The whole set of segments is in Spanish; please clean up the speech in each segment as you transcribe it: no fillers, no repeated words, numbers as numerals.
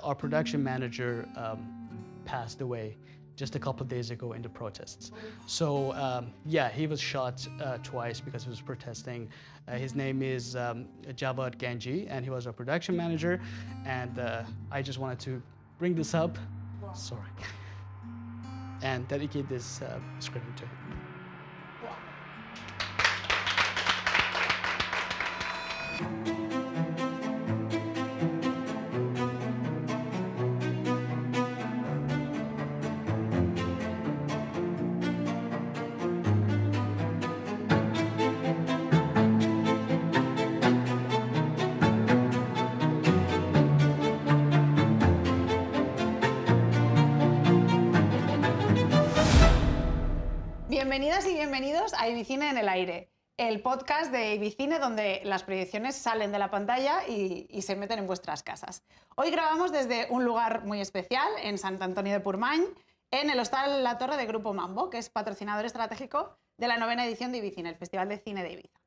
our production manager passed away just a couple of days ago in the protests. So yeah, he was shot twice because he was protesting. His name is Javad Ganji, and he was our production manager. And I just wanted to bring this up, sorry, and dedicate this screen to him. Bienvenidas y bienvenidos a Ibicine en el aire, el podcast de Ibicine donde las proyecciones salen de la pantalla y se meten en vuestras casas. Hoy grabamos desde un lugar muy especial, en Sant Antoni de Portmany, en el Hostal La Torre de Grupo Mambo, que es patrocinador estratégico de la 9ª edición de Ibicine, el Festival de Cine de Ibiza.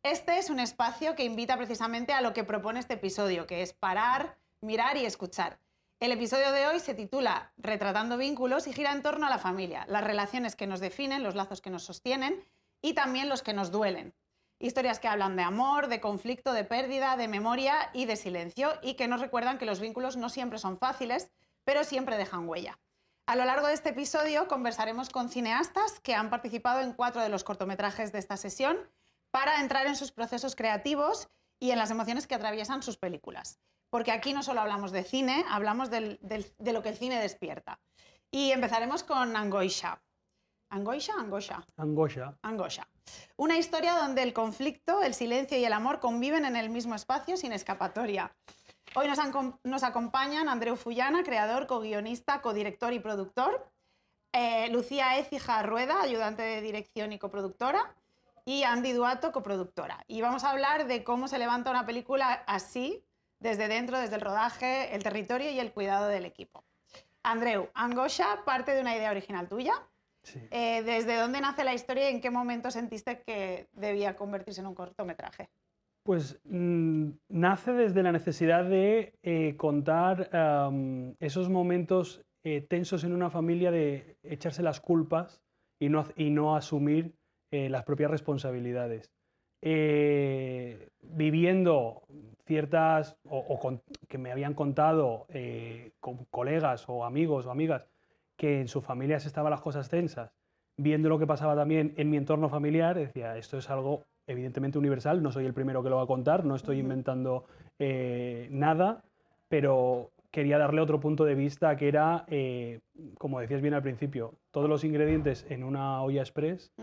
Este es un espacio que invita precisamente a lo que propone este episodio, que es parar, mirar y escuchar. El episodio de hoy se titula Retratando vínculos y gira en torno a la familia, las relaciones que nos definen, los lazos que nos sostienen y también los que nos duelen. Historias que hablan de amor, de conflicto, de pérdida, de memoria y de silencio y que nos recuerdan que los vínculos no siempre son fáciles, pero siempre dejan huella. A lo largo de este episodio conversaremos con cineastas que han participado en 4 de los cortometrajes de esta sesión para entrar en sus procesos creativos y en las emociones que atraviesan sus películas. Porque aquí no solo hablamos de cine, hablamos de lo que el cine despierta. Y empezaremos con Angoixa. ¿Angoixa o Angosha? Angosha. Angosha. Una historia donde el conflicto, el silencio y el amor conviven en el mismo espacio sin escapatoria. Hoy nos acompañan Andreu Fullana, creador, co-guionista, codirector y productor, Lucía Écija Rueda, ayudante de dirección y coproductora, y Andy Duato, coproductora. Y vamos a hablar de cómo se levanta una película así, desde dentro, desde el rodaje, el territorio y el cuidado del equipo. Andreu, Angosha parte de una idea original tuya. Sí. ¿Desde dónde nace la historia y en qué momento sentiste que debía convertirse en un cortometraje? Pues nace desde la necesidad de contar esos momentos tensos en una familia, de echarse las culpas y no asumir las propias responsabilidades. Viviendo ciertas, que me habían contado con colegas o amigos o amigas que en sus familias estaban las cosas tensas, viendo lo que pasaba también en mi entorno familiar, decía, esto es algo evidentemente universal, no soy el primero que lo va a contar, no estoy inventando nada, pero quería darle otro punto de vista que era, como decías bien al principio, todos los ingredientes en una olla express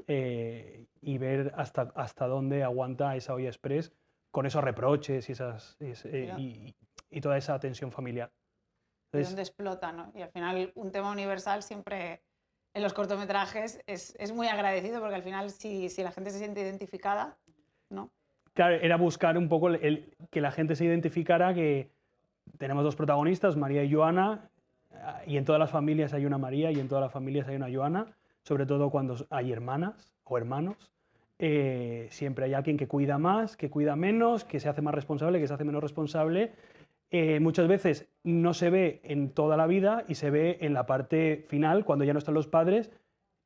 y ver hasta dónde aguanta esa olla express con esos reproches y toda esa tensión familiar. Entonces, dónde explota, ¿no? Y al final un tema universal siempre en los cortometrajes es muy agradecido porque al final si la gente se siente identificada, ¿no? Claro, era buscar un poco que la gente se identificara, que tenemos 2 protagonistas, María y Joana, y en todas las familias hay una María y en todas las familias hay una Joana, sobre todo cuando hay hermanas o hermanos. Siempre hay alguien que cuida más, que cuida menos, que se hace más responsable, que se hace menos responsable. Muchas veces no se ve en toda la vida y se ve en la parte final, cuando ya no están los padres,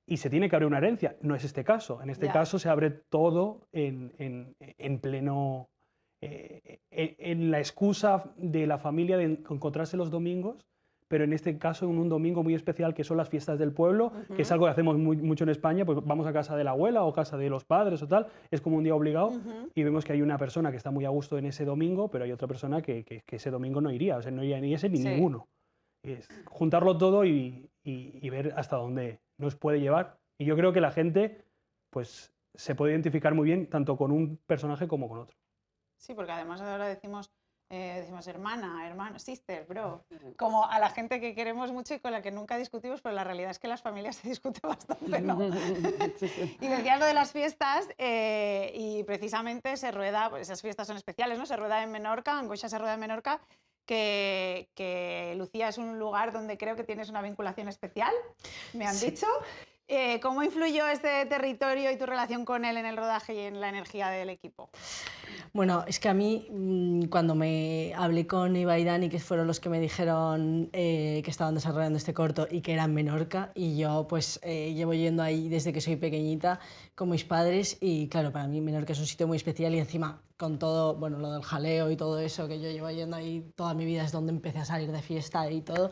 y se tiene que abrir una herencia. No es este caso. En este caso se abre todo en pleno... en la excusa de la familia de encontrarse los domingos, pero en este caso en un domingo muy especial que son las fiestas del pueblo, que es algo que hacemos mucho en España, pues vamos a casa de la abuela o casa de los padres o tal, es como un día obligado, y vemos que hay una persona que está muy a gusto en ese domingo, pero hay otra persona que ese domingo no iría, o sea, no iría ni ese ni ninguno. Es juntarlo todo y ver hasta dónde nos puede llevar. Y yo creo que la gente pues se puede identificar muy bien tanto con un personaje como con otro. Sí, porque además ahora decimos hermana, hermano, sister, bro, como a la gente que queremos mucho y con la que nunca discutimos, pero la realidad es que en las familias se discute bastante, ¿no? Y decías lo de las fiestas y precisamente se rueda, pues esas fiestas son especiales, ¿no? Se rueda en Menorca, Angoixa se rueda en Menorca, que Lucía es un lugar donde creo que tienes una vinculación especial, me han dicho. ¿Cómo influyó este territorio y tu relación con él en el rodaje y en la energía del equipo? Bueno, es que a mí, cuando me hablé con Ibai y Dani, que fueron los que me dijeron que estaban desarrollando este corto y que era en Menorca, y yo pues llevo yendo ahí desde que soy pequeñita con mis padres, y claro, para mí Menorca es un sitio muy especial, y encima con todo, bueno, lo del jaleo y todo eso, que yo llevo yendo ahí toda mi vida, es donde empecé a salir de fiesta y todo,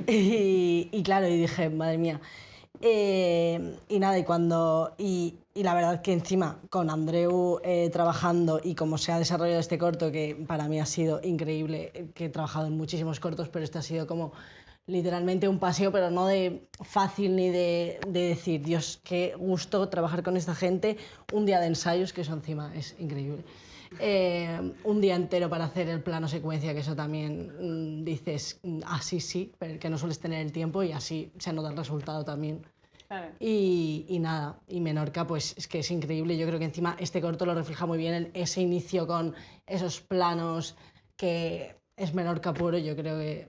y claro, y dije, madre mía. Y nada, y la verdad que encima con Andreu trabajando y como se ha desarrollado este corto, que para mí ha sido increíble, que he trabajado en muchísimos cortos, pero este ha sido como literalmente un paseo, pero no de fácil ni de decir, Dios, qué gusto trabajar con esta gente, un día de ensayos, que eso encima es increíble. Un día entero para hacer el plano secuencia, que eso también dices, así sí, pero que no sueles tener el tiempo y así se nota el resultado también. Claro. Y nada, y Menorca pues es que es increíble, yo creo que encima este corto lo refleja muy bien, ese inicio con esos planos que es Menorca puro, yo creo que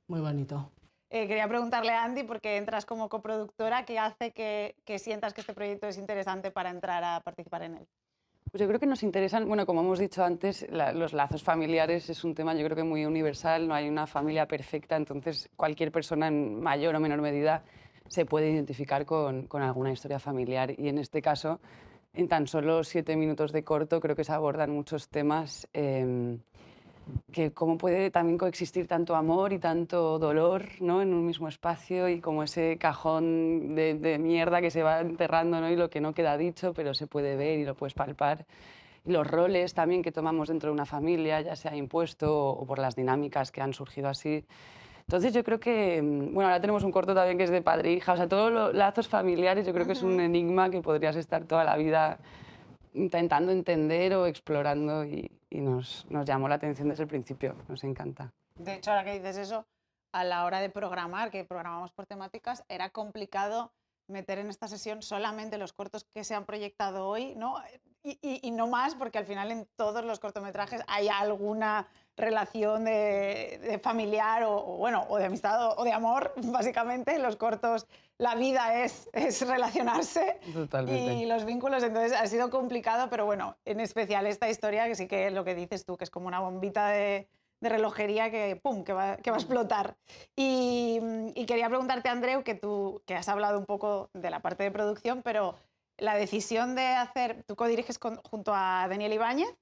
muy bonito. Quería preguntarle a Andy, porque entras como coproductora, ¿qué hace que sientas que este proyecto es interesante para entrar a participar en él? Pues yo creo que nos interesan, bueno, como hemos dicho antes, los lazos familiares es un tema yo creo que muy universal, no hay una familia perfecta, entonces cualquier persona en mayor o menor medida se puede identificar con alguna historia familiar, y en este caso, en tan solo 7 minutos de corto, creo que se abordan muchos temas, que cómo puede también coexistir tanto amor y tanto dolor, ¿no?, en un mismo espacio, y como ese cajón de mierda que se va enterrando, ¿no?, y lo que no queda dicho, pero se puede ver y lo puedes palpar. Y los roles también que tomamos dentro de una familia, ya sea impuesto o por las dinámicas que han surgido así. Entonces yo creo que, bueno, ahora tenemos un corto también que es de padre e hija, o sea, todos los lazos familiares, yo creo que es un enigma que podrías estar toda la vida intentando entender o explorando, y nos llamó la atención desde el principio, nos encanta. De hecho, ahora que dices eso, a la hora de programar, que programamos por temáticas, era complicado meter en esta sesión solamente los cortos que se han proyectado hoy, ¿no? Y no más, porque al final en todos los cortometrajes hay alguna relación de familiar bueno, o de amistad o de amor, básicamente. En los cortos la vida es relacionarse. Totalmente. Y los vínculos, entonces ha sido complicado, pero bueno, en especial esta historia, que sí que es lo que dices tú, que es como una bombita de relojería que, ¡pum!, que va a explotar. Y quería preguntarte, Andreu, que tú que has hablado un poco de la parte de producción, pero la decisión de hacer, tú codiriges junto a Daniel Ibáñez,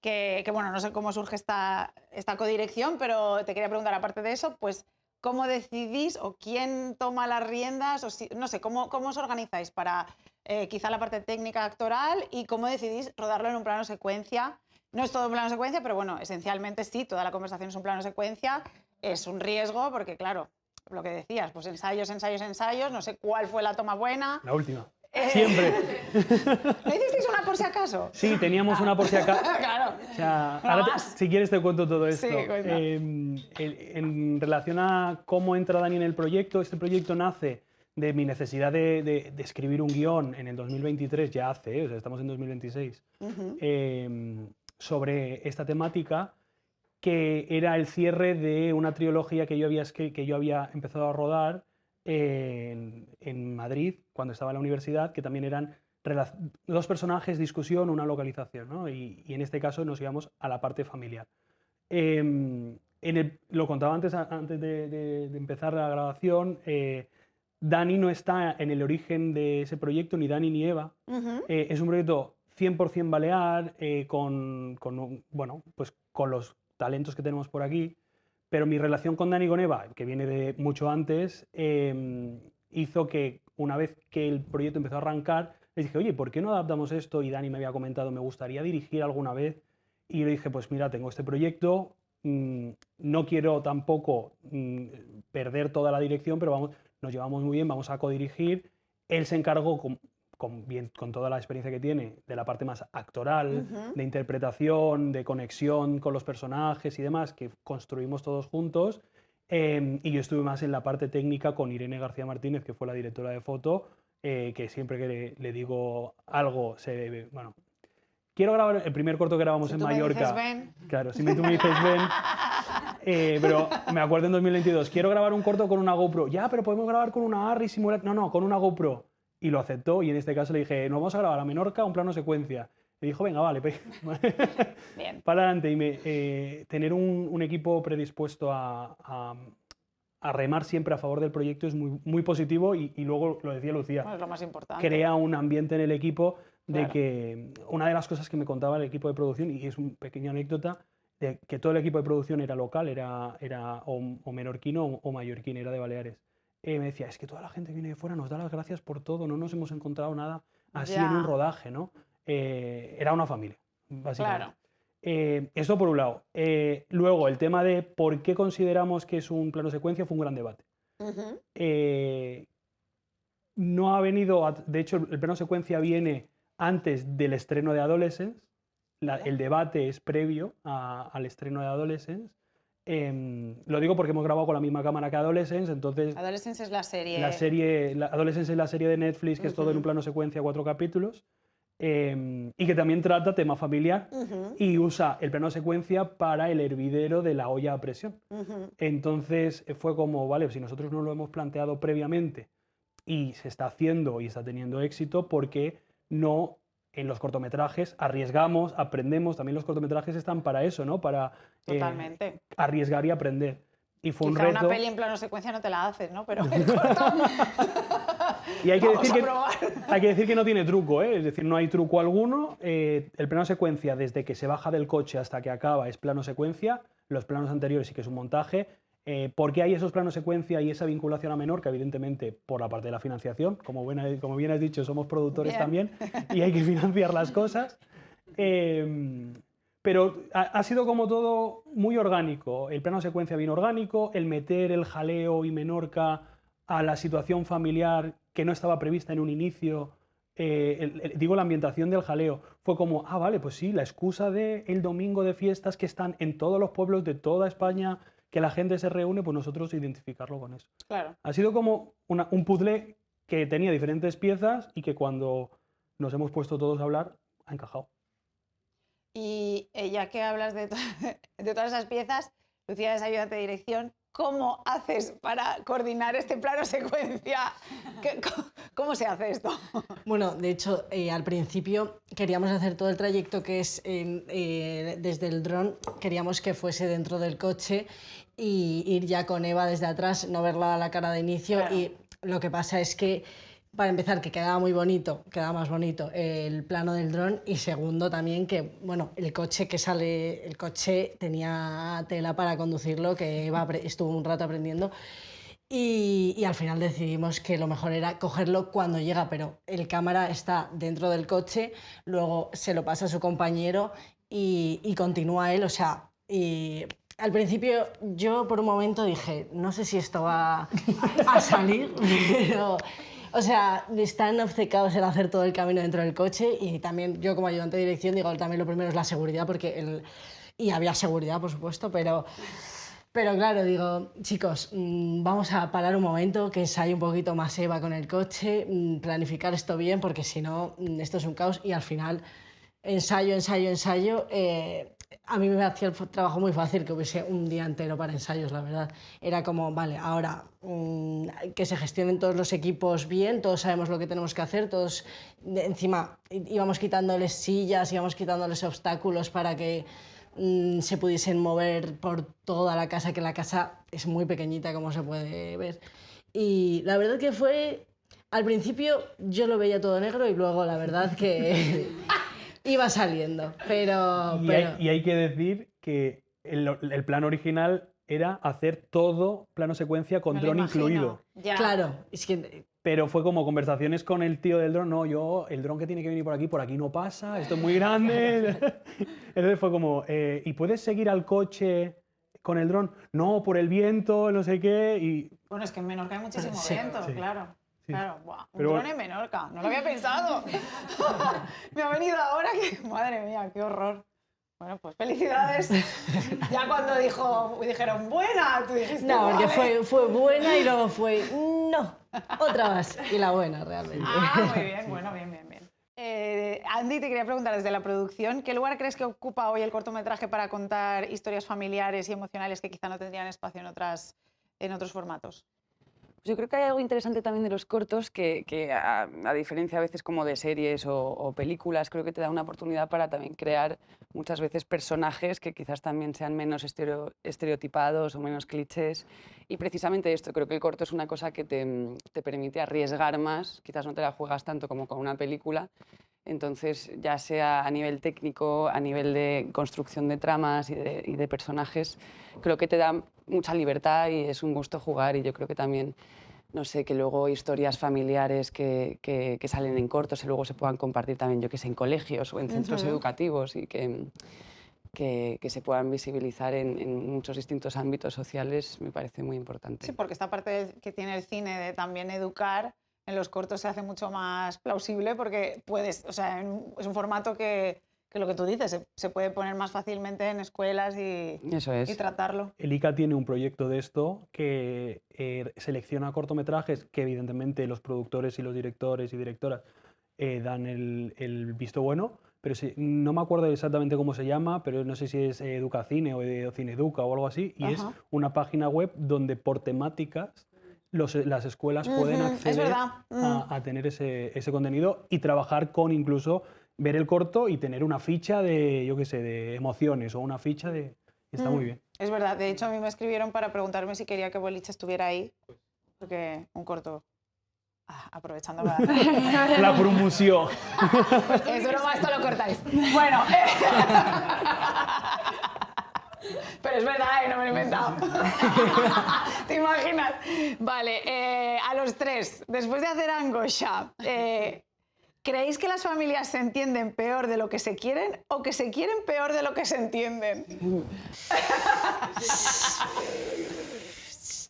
que bueno, no sé cómo surge esta codirección, pero te quería preguntar, aparte de eso, pues, ¿cómo decidís o quién toma las riendas? O si, no sé, ¿cómo os organizáis para quizá la parte técnica actoral, y cómo decidís rodarlo en un plano secuencia? No es todo un plano secuencia, pero bueno, esencialmente sí, toda la conversación es un plano secuencia. Es un riesgo porque, claro, lo que decías, pues ensayos, no sé cuál fue la toma buena. La última. Siempre. ¿No hicisteis una por si acaso? Sí, teníamos una por si acaso. Claro. O sea, Una ahora más. si quieres te cuento todo esto. Sí, cuenta. En relación a cómo entra Dani en el proyecto, este proyecto nace de mi necesidad de escribir un guión en el 2023, ya hace, o sea, estamos en 2026, sobre esta temática, que era el cierre de una trilogía que yo había empezado a rodar en Madrid, cuando estaba en la universidad, que también eran dos personajes, discusión, una localización, ¿no? Y en este caso nos íbamos a la parte familiar. Lo contaba antes de empezar la grabación, Dani no está en el origen de ese proyecto, ni Dani ni Eva. Es un proyecto 100% balear, bueno, pues con los talentos que tenemos por aquí, pero mi relación con Dani y con Eva, que viene de mucho antes, hizo que una vez que el proyecto empezó a arrancar, les dije, oye, ¿por qué no adaptamos esto? Y Dani me había comentado, me gustaría dirigir alguna vez. Y yo le dije, pues mira, tengo este proyecto, no quiero tampoco perder toda la dirección, pero nos llevamos muy bien, vamos a codirigir. Él se encargó, con toda la experiencia que tiene, de la parte más actoral, de interpretación, de conexión con los personajes y demás, que construimos todos juntos. Y yo estuve más en la parte técnica con Irene García Martínez, que fue la directora de foto, que siempre que le digo algo, bueno, quiero grabar el primer corto que grabamos Si en tú me Mallorca. dices, ven. Claro, si tú me dices ven. Pero me acuerdo en 2022, quiero grabar un corto con una GoPro. Ya, pero podemos grabar con una ARRI simular. No, con una GoPro. Y lo aceptó, y en este caso le dije, nos vamos a grabar a Menorca un plano secuencia. me dijo, venga, vale, Bien. para adelante. Y tener un equipo predispuesto a remar siempre a favor del proyecto es muy, muy positivo y luego, lo decía Lucía, Bueno, es lo más importante. crea un ambiente en el equipo de Claro. que una de las cosas que me contaba el equipo de producción, y es una pequeña anécdota, de que todo el equipo de producción era local, era o menorquino o mallorquín, era de Baleares. Me decía, es que toda la gente que viene de fuera nos da las gracias por todo, no nos hemos encontrado nada así en un Ya. rodaje, ¿no? Era una familia, básicamente. Claro. Esto por un lado. Luego, el tema de por qué consideramos que es un plano secuencia fue un gran debate. Ujú. No ha venido, de hecho, el plano secuencia viene antes del estreno de Adolescence. El debate es previo al estreno de Adolescence. Lo digo porque hemos grabado con la misma cámara que Adolescence, entonces Adolescence es la serie. Adolescence es la serie de Netflix que es todo en un Ujú. plano secuencia, 4 capítulos, y que también trata tema familiar Ujú. y usa el plano secuencia para el hervidero de la olla a presión. Ujú. Entonces fue como, vale, si nosotros no lo hemos planteado previamente y se está haciendo y está teniendo éxito, ¿por qué no en los cortometrajes arriesgamos, aprendemos? También los cortometrajes están para eso, ¿no? Para Totalmente. arriesgar y aprender. Y fue un Quizá una reto. peli en plano secuencia no te la haces, ¿no? Pero el corto... Y hay que, Vamos decir a que, probar. hay que decir que no tiene truco, ¿eh? Es decir, no hay truco alguno. El plano secuencia, desde que se baja del coche hasta que acaba, es plano secuencia. Los planos anteriores sí que es un montaje. ¿Por qué hay esos planos secuencia y esa vinculación a Menorca? Evidentemente, por la parte de la financiación. Como bien has dicho, somos productores Bien. también y hay que financiar las cosas. Pero ha sido como todo muy orgánico. El plano secuencia bien orgánico, el meter el jaleo y Menorca a la situación familiar que no estaba prevista en un inicio. Digo, la ambientación del jaleo fue como, vale, pues sí, la excusa del domingo de fiestas que están en todos los pueblos de toda España, que la gente se reúne, pues nosotros identificarlo con eso. Claro. Ha sido como un puzzle que tenía diferentes piezas y que cuando nos hemos puesto todos a hablar, ha encajado. Y ya que hablas de todas esas piezas, Lucía es ayudante de dirección. ¿Cómo haces para coordinar este plano secuencia? ¿Cómo se hace esto? Bueno, de hecho, al principio queríamos hacer todo el trayecto que es desde el dron, queríamos que fuese dentro del coche y ir ya con Eva desde atrás, no verla a la cara de inicio. Claro. Y lo que pasa es que, para empezar, que quedaba muy bonito, quedaba más bonito el plano del dron, y segundo también que, bueno, el coche tenía tela para conducirlo, que Eva estuvo un rato aprendiendo. Y al final decidimos que lo mejor era cogerlo cuando llega, pero el cámara está dentro del coche, luego se lo pasa a su compañero y continúa él, o sea, y al principio yo por un momento dije, no sé si esto va a salir, pero... O sea, están obcecados en hacer todo el camino dentro del coche, y también yo como ayudante de dirección digo, también lo primero es la seguridad, porque y había seguridad, por supuesto, pero claro, digo, chicos, vamos a parar un momento, que ensaye un poquito más Eva con el coche, planificar esto bien, porque si no, esto es un caos. Y al final, ensayo. A mí me hacía el trabajo muy fácil que hubiese un día entero para ensayos, la verdad. Era como, vale, ahora que se gestionen todos los equipos bien, todos sabemos lo que tenemos que hacer, todos encima íbamos quitándoles sillas, íbamos quitándoles obstáculos para que se pudiesen mover por toda la casa, que la casa es muy pequeñita, como se puede ver. Y la verdad que fue, al principio yo lo veía todo negro y luego la verdad que iba saliendo, pero... Y hay que decir que el plan original era hacer todo plano secuencia con Me lo dron imagino. incluido. Ya. Claro, es que Pero fue como conversaciones con el tío del dron, no, el dron que tiene que venir por aquí no pasa, esto es muy grande. Entonces fue como, ¿y puedes seguir al coche con el dron? No, por el viento, no sé qué, y... Bueno, es que en Menorca hay muchísimo Sí, viento, sí. claro. Sí. Claro, buah, un Pero dron bueno. en Menorca, no lo había pensado. Me ha venido ahora que, madre mía, qué horror. Bueno, pues felicidades. Ya cuando dijeron buena, tú dijiste no, porque vale. fue buena y luego fue no, otra más, y la buena realmente. Muy bien, bueno, bien. Andy, te quería preguntar desde la producción, ¿qué lugar crees que ocupa hoy el cortometraje para contar historias familiares y emocionales que quizá no tendrían espacio en otros formatos? Yo creo que hay algo interesante también de los cortos que a diferencia a veces como de series o películas, creo que te da una oportunidad para también crear muchas veces personajes que quizás también sean menos estereotipados o menos clichés. Y precisamente esto, creo que el corto es una cosa que te permite arriesgar más, quizás no te la juegas tanto como con una película. Entonces, ya sea a nivel técnico, a nivel de construcción de tramas y de personajes, creo que te da mucha libertad y es un gusto jugar. Y yo creo que también, no sé, que luego historias familiares que salen en cortos y luego se puedan compartir también, yo que sé, en colegios o en centros educativos y que se puedan visibilizar en muchos distintos ámbitos sociales, me parece muy importante. Sí, porque esta parte que tiene el cine de también educar, en los cortos se hace mucho más plausible porque puedes, o sea, es un formato que lo que tú dices, se puede poner más fácilmente en escuelas Eso es. y tratarlo. El ICA tiene un proyecto de esto que selecciona cortometrajes que evidentemente los productores y los directores y directoras dan el visto bueno, pero no me acuerdo exactamente cómo se llama, pero no sé si es Educacine o Cineeduca o algo así, y es una página web donde por temáticas las escuelas pueden acceder a tener ese contenido y trabajar con incluso ver el corto y tener una ficha de, yo qué sé, de emociones o una ficha de... Está muy bien. Es verdad, de hecho a mí me escribieron para preguntarme si quería que Boliche estuviera ahí, porque un corto... aprovechando para... La promoción. Es broma, esto lo cortáis. Bueno... Pero es verdad, no me lo he inventado. ¿Te imaginas? Vale, a los tres, después de hacer Angosha, ¿creéis que las familias se entienden peor de lo que se quieren o que se quieren peor de lo que se entienden?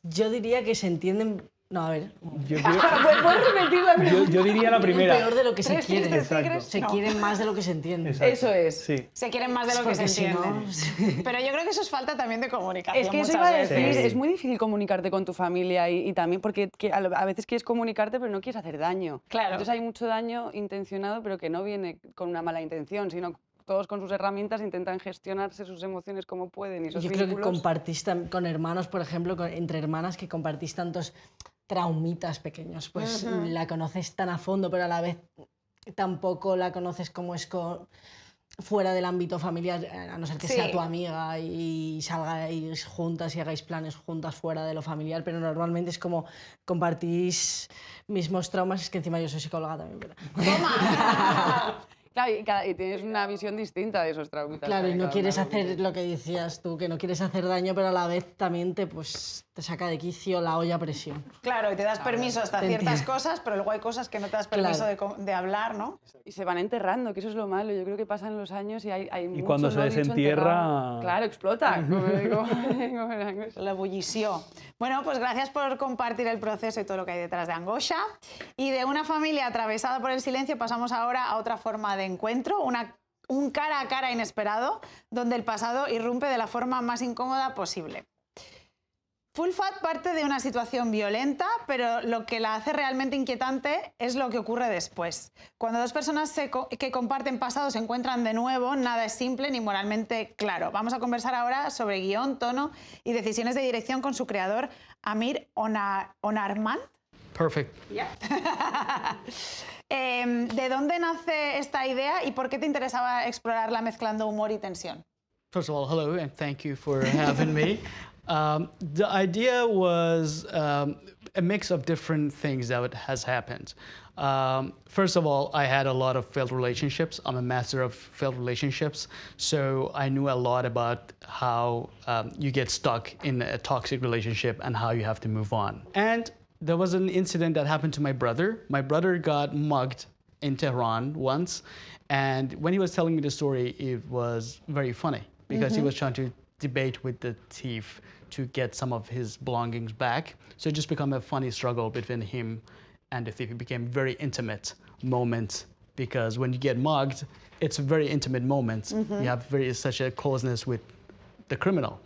Yo diría que se entienden... No, a ver. ¿Puedes repetirlo? Yo diría la primera. Peor de lo que se ¿Tres quieren. tristes Exacto. tigres? Se No. quieren más de lo que se entiende. Exacto. Eso es. Sí. Se quieren más de lo que se Porque si no, entienden. Pero yo creo que eso es falta también de comunicación. Es que eso muchas iba a veces. decir, Sí. es muy difícil comunicarte con tu familia y también porque a veces quieres comunicarte pero no quieres hacer daño. Claro. Entonces hay mucho daño intencionado pero que no viene con una mala intención, sino todos con sus herramientas intentan gestionarse sus emociones como pueden y esos yo creo que vínculos. compartís con hermanos, por ejemplo, entre hermanas que compartís tantos traumitas pequeños, pues la conoces tan a fondo, pero a la vez tampoco la conoces como es fuera del ámbito familiar, a no ser que Sí. sea tu amiga y salgáis juntas y hagáis planes juntas fuera de lo familiar, pero normalmente es como compartís mismos traumas. Es que encima yo soy psicóloga también, pero... Claro, y tienes una visión distinta de esos traumitas. Claro, y para no cada quieres una de hacer lo que decías tú, que no quieres hacer daño, pero a la vez también te saca de quicio la olla a presión. Claro, y te das permiso hasta Te ciertas entiendo. cosas, pero luego hay cosas que no te das permiso de hablar, ¿no? Y se van enterrando, que eso es lo malo. Yo creo que pasan los años y hay mucho cuando se no dicho desentierra- enterrado. Claro, explota. como la angostia. La ebullició. Bueno, pues gracias por compartir el proceso y todo lo que hay detrás de Angosha. Y de una familia atravesada por el silencio pasamos ahora a otra forma de encuentro, un cara a cara inesperado, donde el pasado irrumpe de la forma más incómoda posible. Full Fat parte de una situación violenta, pero lo que la hace realmente inquietante es lo que ocurre después. Cuando dos personas que comparten pasado se encuentran de nuevo, nada es simple ni moralmente claro. Vamos a conversar ahora sobre guión, tono y decisiones de dirección con su creador, Amir Onarman. Perfect. ¿De dónde nace esta idea y por qué te interesaba explorarla mezclando humor y tensión? First of all, hello, and thank you for having me. The idea was a mix of different things that has happened. First of all, I had a lot of failed relationships. I'm a master of failed relationships, so I knew a lot about how you get stuck in a toxic relationship and how you have to move on. And there was an incident that happened to my brother. My brother got mugged in Tehran once, and when he was telling me the story, it was very funny because he was trying to debate with the thief to get some of his belongings back. So it just became a funny struggle between him and the thief. It became very intimate moment because when you get mugged, it's a very intimate moment. You have such a closeness with the criminal.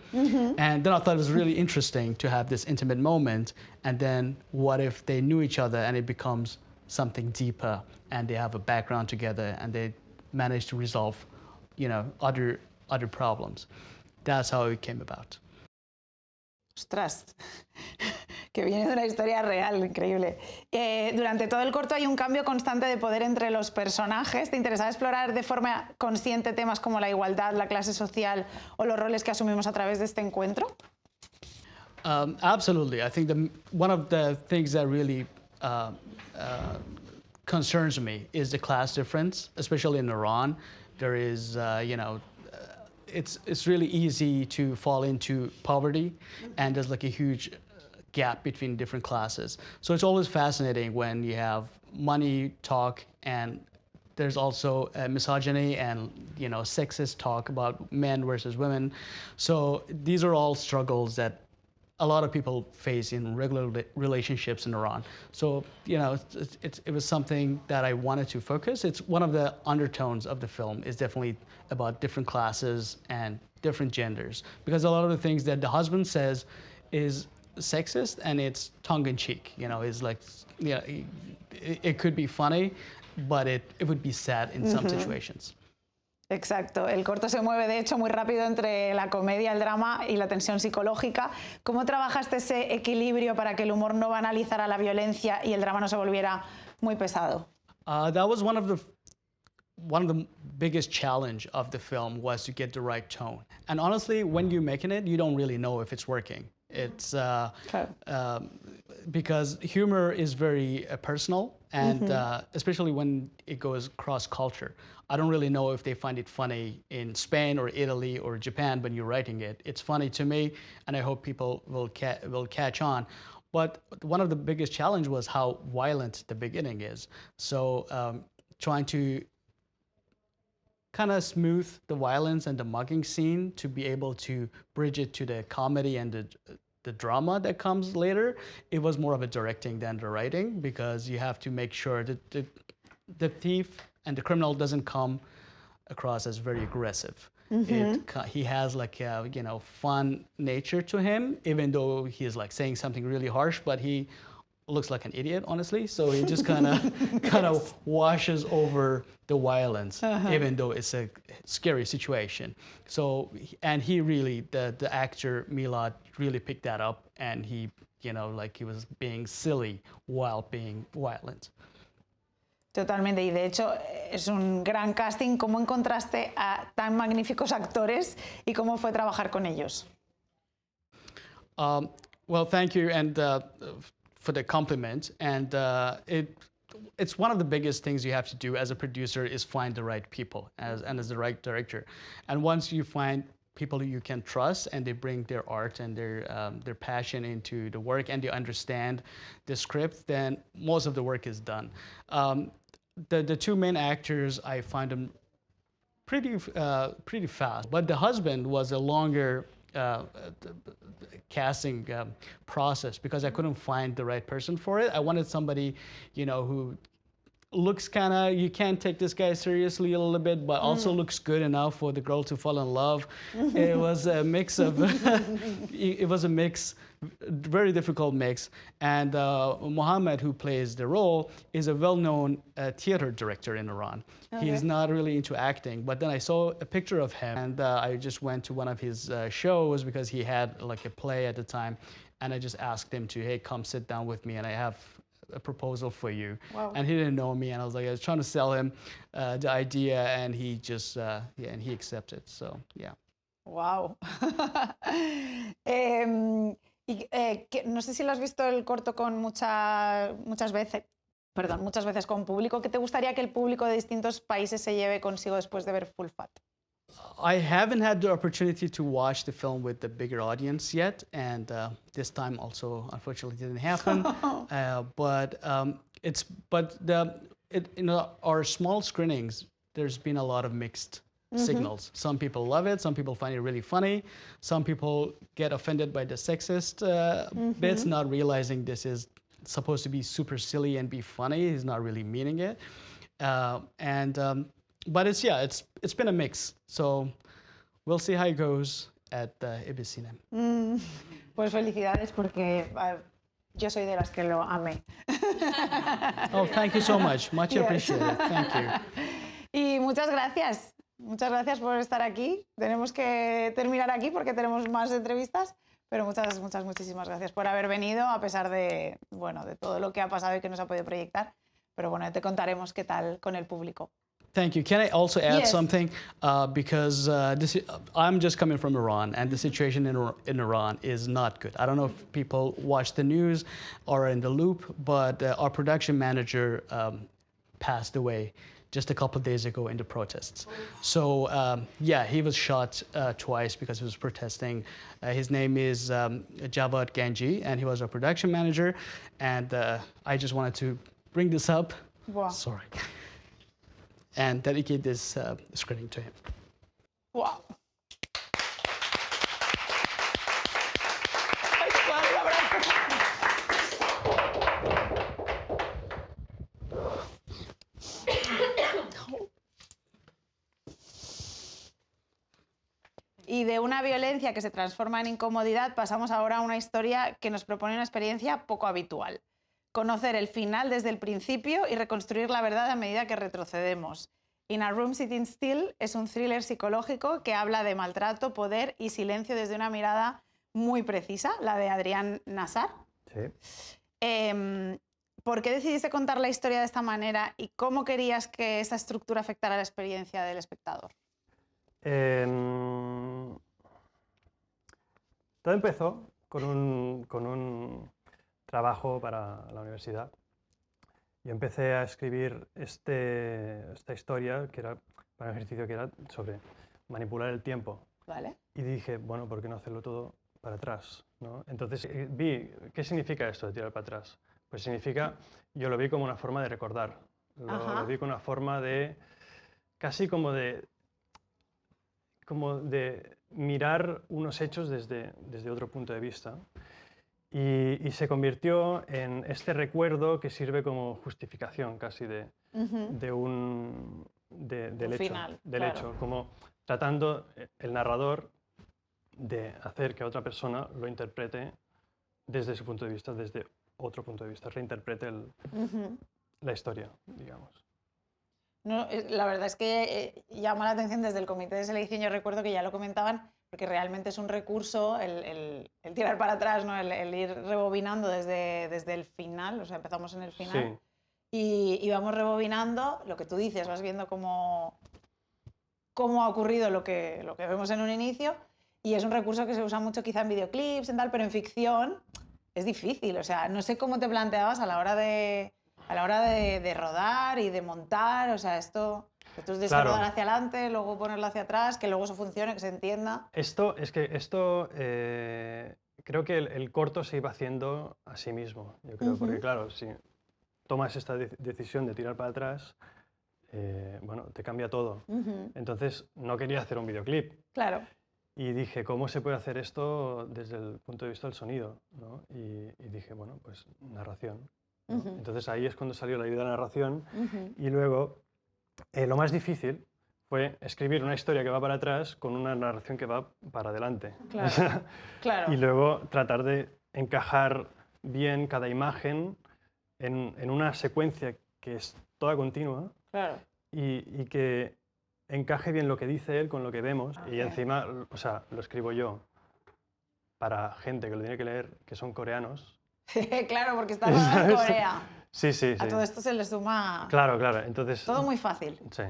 And then I thought it was really interesting to have this intimate moment, and then what if they knew each other and it becomes something deeper and they have a background together and they manage to resolve, other problems. That's how it came about. Ostras, que viene de una historia real, increíble. Durante todo el corto hay un cambio constante de poder entre los personajes. ¿Te interesaba explorar de forma consciente temas como la igualdad, la clase social o los roles que asumimos a través de este encuentro? Absolutely. I think one of the things that really concerns me is the class difference, especially in Iran. There is, it's really easy to fall into poverty, and there's like a huge gap between different classes. So it's always fascinating when you have money talk, and there's also misogyny and sexist talk about men versus women. So these are all struggles that a lot of people face in regular relationships in Iran. So, it was something that I wanted to focus. It's one of the undertones of the film is definitely about different classes and different genders. Because a lot of the things that the husband says is sexist and it's tongue-in-cheek. It's like, it could be funny, but it would be sad in some situations. Exacto. El corto se mueve, de hecho, muy rápido entre la comedia, el drama y la tensión psicológica. ¿Cómo trabajaste ese equilibrio para que el humor no banalizara la violencia y el drama no se volviera muy pesado? That was one of the biggest challenge of the film was to get the right tone. And honestly, when you're making it, you don't really know if it's working. It's because humor is very personal, and especially when it goes cross-culture. I don't really know if they find it funny in Spain or Italy or Japan when you're writing it. It's funny to me, and I hope people will catch on. But one of the biggest challenge was how violent the beginning is. So trying to kind of smooth the violence and the mugging scene to be able to bridge it to the comedy and the drama that comes later. It was more of a directing than the writing, because you have to make sure that the thief and the criminal doesn't come across as very aggressive. He has like a fun nature to him, even though he's like saying something really harsh, but he looks like an idiot, honestly. So he just kind of washes over the violence, even though it's a scary situation. So, and he really, the actor Milad really picked that up, and he, he was being silly while being violent. Totalmente, y de hecho es un gran casting. ¿Cómo encontraste a tan magníficos actores y cómo fue trabajar con ellos? Well, thank you, and for the compliment. And it's one of the biggest things you have to do as a producer is find the right people as the right director. And once you find people who you can trust and they bring their art and their passion into the work and they understand the script, then most of the work is done. The two main actors, I find them pretty fast, but the husband was a longer casting process because I couldn't find the right person for it. I wanted somebody, who looks kind of, you can't take this guy seriously a little bit, but also looks good enough for the girl to fall in love. It was a mix of, very difficult mix. And Mohammed, who plays the role, is a well-known theater director in Iran. Okay. He's not really into acting, but then I saw a picture of him, and I just went to one of his shows because he had like a play at the time, and I just asked him to, hey, come sit down with me, and I have a proposal for you. Wow. And he didn't know me, and I was trying to sell him the idea, and he just and he accepted. So yeah. Wow. No sé si lo has visto el corto con muchas veces con público. ¿Qué te gustaría que el público de distintos países se lleve consigo después de ver Full Fat? I haven't had the opportunity to watch the film with the bigger audience yet, and this time also unfortunately didn't happen. Our small screenings, there's been a lot of mixed signals. Some people love it, some people find it really funny, some people get offended by the sexist bits, not realizing this is supposed to be super silly and be funny. He's not really meaning it, but it's been a mix. So we'll see how it goes at Ibis Cine. Pues felicidades, porque yo soy de las que lo amé. Oh, thank you so much. Much appreciated. Thank you. Y muchas gracias. Muchas gracias por estar aquí. Tenemos que terminar aquí porque tenemos más entrevistas, Pero muchísimas gracias por haber venido, a pesar de, bueno, de todo lo que ha pasado y que no se ha podido proyectar. Pero bueno, te contaremos qué tal con el público. Thank you. Can I also add Yes. something? Because I'm just coming from Iran, and the situation in Iran is not good. I don't know if people watch the news or are in the loop, but our production manager passed away just a couple of days ago in the protests. So yeah, he was shot twice because he was protesting. His name is Javad Ganji, and he was our production manager. And I just wanted to bring this up. Wow. Sorry. And dedicate this screening to him. Wow. Ay, vale, un abrazo. Y de una violencia que se transforma en incomodidad pasamos ahora a una historia que nos propone una experiencia poco habitual. Conocer el final desde el principio y reconstruir la verdad a medida que retrocedemos. In a Room Sitting Still es un thriller psicológico que habla de maltrato, poder y silencio desde una mirada muy precisa, la de Adrián Nassar. Sí. ¿Por qué decidiste contar la historia de esta manera y cómo querías que esa estructura afectara la experiencia del espectador? Todo empezó con un trabajo para la universidad. Yo empecé a escribir esta historia, que era para un ejercicio que era sobre manipular el tiempo. ¿Vale? Y dije, bueno, ¿por qué no hacerlo todo para atrás? ¿No? Entonces vi, ¿qué significa esto de tirar para atrás? Pues significa, yo lo vi como una forma de recordar. Lo vi como una forma de, casi como de mirar unos hechos desde otro punto de vista. Y se convirtió en este recuerdo que sirve como justificación casi del hecho, final, del claro. hecho, como tratando el narrador de hacer que otra persona lo interprete desde su punto de vista, desde otro punto de vista, reinterprete la historia, digamos. No, la verdad es que llama la atención desde el comité de selección. Yo recuerdo que ya lo comentaban, porque realmente es un recurso el tirar para atrás, ¿no? el ir rebobinando desde el final, o sea, empezamos en el final, y vamos rebobinando lo que tú dices, vas viendo cómo ha ocurrido lo que vemos en un inicio, y es un recurso que se usa mucho quizá en videoclips, en tal, pero en ficción es difícil. O sea, no sé cómo te planteabas a la hora de rodar y de montar, o sea, esto es de Claro. rodar hacia adelante, luego ponerlo hacia atrás, que luego eso funcione, que se entienda. Esto creo que el corto se iba haciendo a sí mismo, yo creo, porque claro, si tomas esta decisión de tirar para atrás, bueno, te cambia todo. Entonces no quería hacer un videoclip. Claro. Y dije, ¿cómo se puede hacer esto desde el punto de vista del sonido? ¿No? Y dije, bueno, pues narración. ¿no? Entonces ahí es cuando salió la idea de la narración. Y luego, lo más difícil fue escribir una historia que va para atrás con una narración que va para adelante. Claro, claro. Y luego tratar de encajar bien cada imagen en una secuencia que es toda continua Claro. y que encaje bien lo que dice él con lo que vemos. Ok. Y encima, o sea, lo escribo yo para gente que lo tiene que leer, que son coreanos. Claro, porque está rodado en Corea. Sí, sí, sí. A todo esto se le suma Claro, claro. Entonces, todo muy fácil. sí.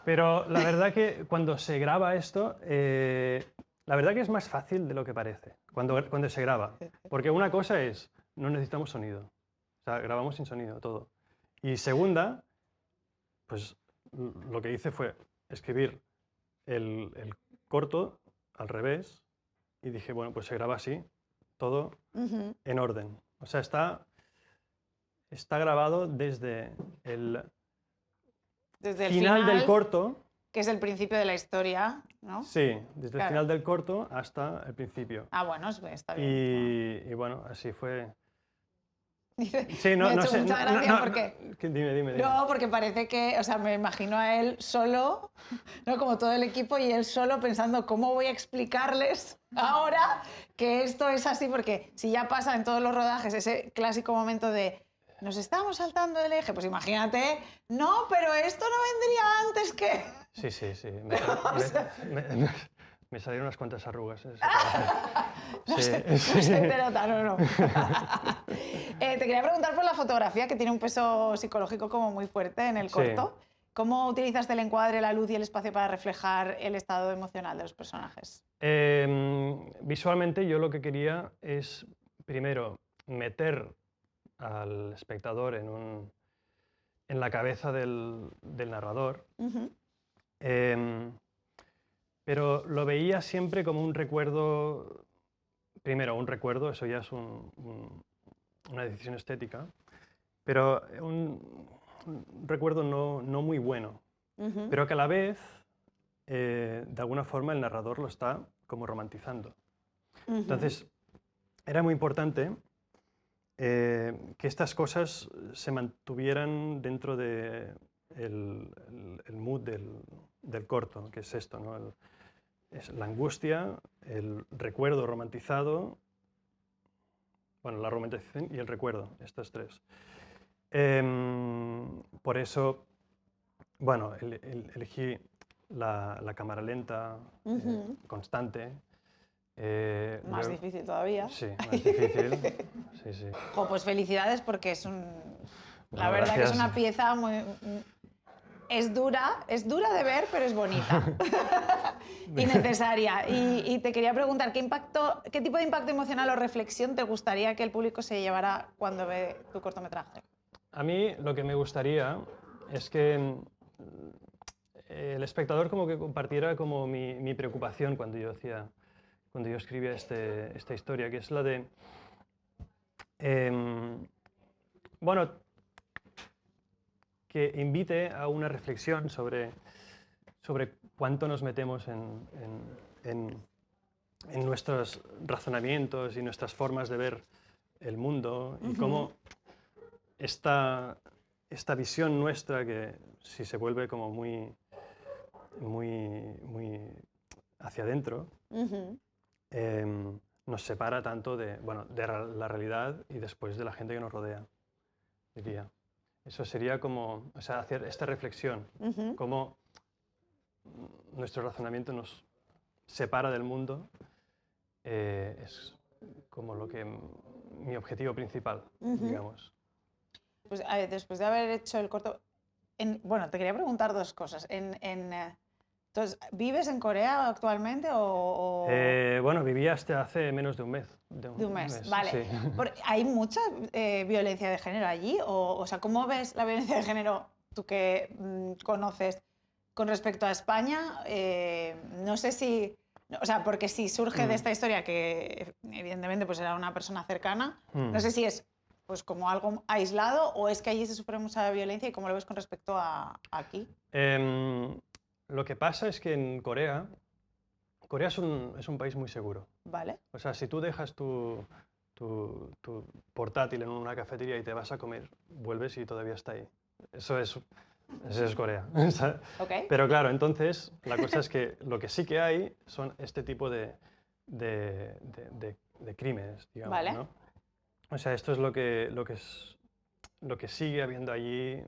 Pero la verdad que cuando se graba esto, la verdad que es más fácil de lo que parece cuando se graba. Porque una cosa es, no necesitamos sonido. O sea, grabamos sin sonido, todo. Y segunda, pues lo que hice fue escribir el corto al revés y dije, bueno, pues se graba así, todo en orden. O sea, está grabado desde el Desde el final del corto. que es el principio de la historia, ¿no? Sí, desde Claro. el final del corto hasta el principio. Ah, bueno, está bien. Y bueno, así fue. Dice, Sí, no, me ha no hecho sé. mucha gracia porque... Dime. No, porque parece que, o sea, me imagino a él solo, ¿no? Como todo el equipo, y él solo pensando cómo voy a explicarles ahora que esto es así, porque si ya pasa en todos los rodajes ese clásico momento de nos estamos saltando del eje, pues imagínate, no, pero esto no vendría antes que... Sí. Me salieron unas cuantas arrugas. En ese trabajo. No Sí, se te nota, no. Te quería preguntar por la fotografía, que tiene un peso psicológico como muy fuerte en el Sí. corto. ¿Cómo utilizaste el encuadre, la luz y el espacio para reflejar el estado emocional de los personajes? Visualmente yo lo que quería es, primero, meter al espectador en la cabeza del narrador, Ujú. pero lo veía siempre como un recuerdo, primero un recuerdo, eso ya es una decisión estética, pero un recuerdo no muy bueno, Ujú. pero que a la vez, de alguna forma, el narrador lo está como romantizando. Ujú. Entonces, era muy importante que estas cosas se mantuvieran dentro de el mood del corto, que es esto, ¿no? Es la angustia, el recuerdo romantizado, bueno, la romantización y el recuerdo, estos tres. Por eso, bueno, elegí la cámara lenta, Ujú. constante. Más luego- difícil todavía. Sí, más difícil. Sí, sí. Jo, pues felicidades porque es un... La Bueno, verdad que es gracias. una pieza muy... es dura de ver, pero es bonita. Y necesaria. Y te quería preguntar, ¿qué tipo de impacto emocional o reflexión te gustaría que el público se llevara cuando ve tu cortometraje? A mí lo que me gustaría es que el espectador como que compartiera como mi preocupación cuando yo escribía esta historia, que es la de, bueno, que invite a una reflexión sobre cuánto nos metemos en nuestros razonamientos y nuestras formas de ver el mundo y cómo esta visión nuestra, que si se vuelve como muy hacia adentro, Ujú. nos separa tanto de la realidad y después de la gente que nos rodea, diría. Eso sería como, o sea, hacer esta reflexión, Ujú. cómo nuestro razonamiento nos separa del mundo, es como lo que mi objetivo principal, Ujú. digamos. Pues después de haber hecho el corto... bueno, te quería preguntar dos cosas. Entonces, ¿vives en Corea actualmente o...? Bueno, viví hasta hace menos de un mes. De un mes, sí. vale. ¿Hay mucha violencia de género allí? O sea, ¿cómo ves la violencia de género tú que conoces con respecto a España? No sé si... O sea, porque si surge de esta historia que evidentemente pues era una persona cercana, no sé si es pues como algo aislado o es que allí se sufre mucha violencia y cómo lo ves con respecto a aquí. Lo que pasa es que en Corea es un país muy seguro. ¿Vale? O sea, si tú dejas tu portátil en una cafetería y te vas a comer, vuelves y todavía está ahí. Eso es Corea. Ok. Pero claro, entonces la cosa es que lo que sí que hay son este tipo de crímenes, digamos, Vale. ¿no? O sea, esto es lo que sigue habiendo allí,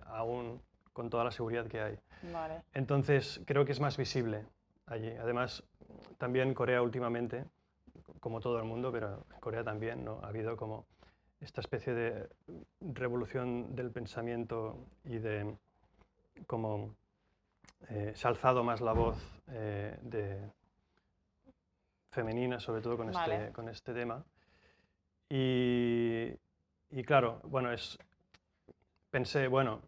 aún con toda la seguridad que hay. Vale. Entonces, creo que es más visible allí. Además, también Corea últimamente, como todo el mundo, pero en Corea también, ¿no? Ha habido como esta especie de revolución del pensamiento y de como se ha alzado más la voz femenina, sobre todo con, Vale. con este tema. Y claro, bueno, pensé, bueno,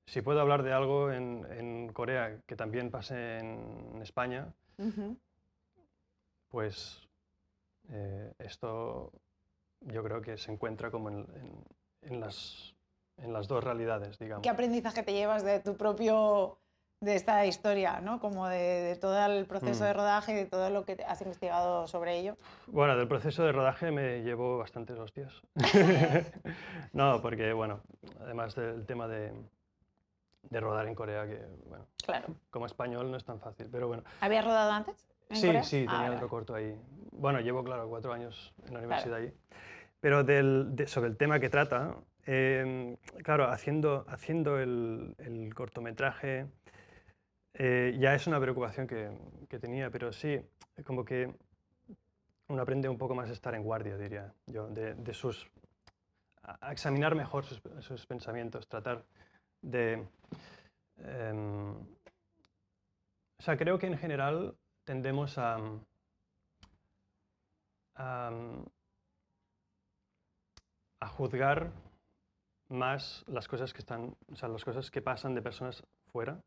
si puedo hablar de algo en Corea que también pase en España, Ujú. pues esto yo creo que se encuentra como en las dos realidades, digamos. ¿Qué aprendizaje te llevas de tu propio, de esta historia, ¿no? Como de todo el proceso de rodaje y de todo lo que has investigado sobre ello? Bueno, del proceso de rodaje me llevo bastantes hostias. No, porque, bueno, además del tema de rodar en Corea, que, bueno, Claro. como español no es tan fácil, pero bueno. ¿Habías rodado antes en Sí, Corea? sí, tenía vale, otro vale. corto ahí. Bueno, llevo, claro, 4 años en la Claro. universidad ahí. Pero sobre el tema que trata, claro, haciendo el cortometraje ya es una preocupación que tenía, pero sí, como que uno aprende un poco más a estar en guardia, diría yo, a examinar mejor sus pensamientos, tratar de... o sea, creo que en general tendemos a juzgar más las cosas o sea, las cosas que pasan de personas fuera,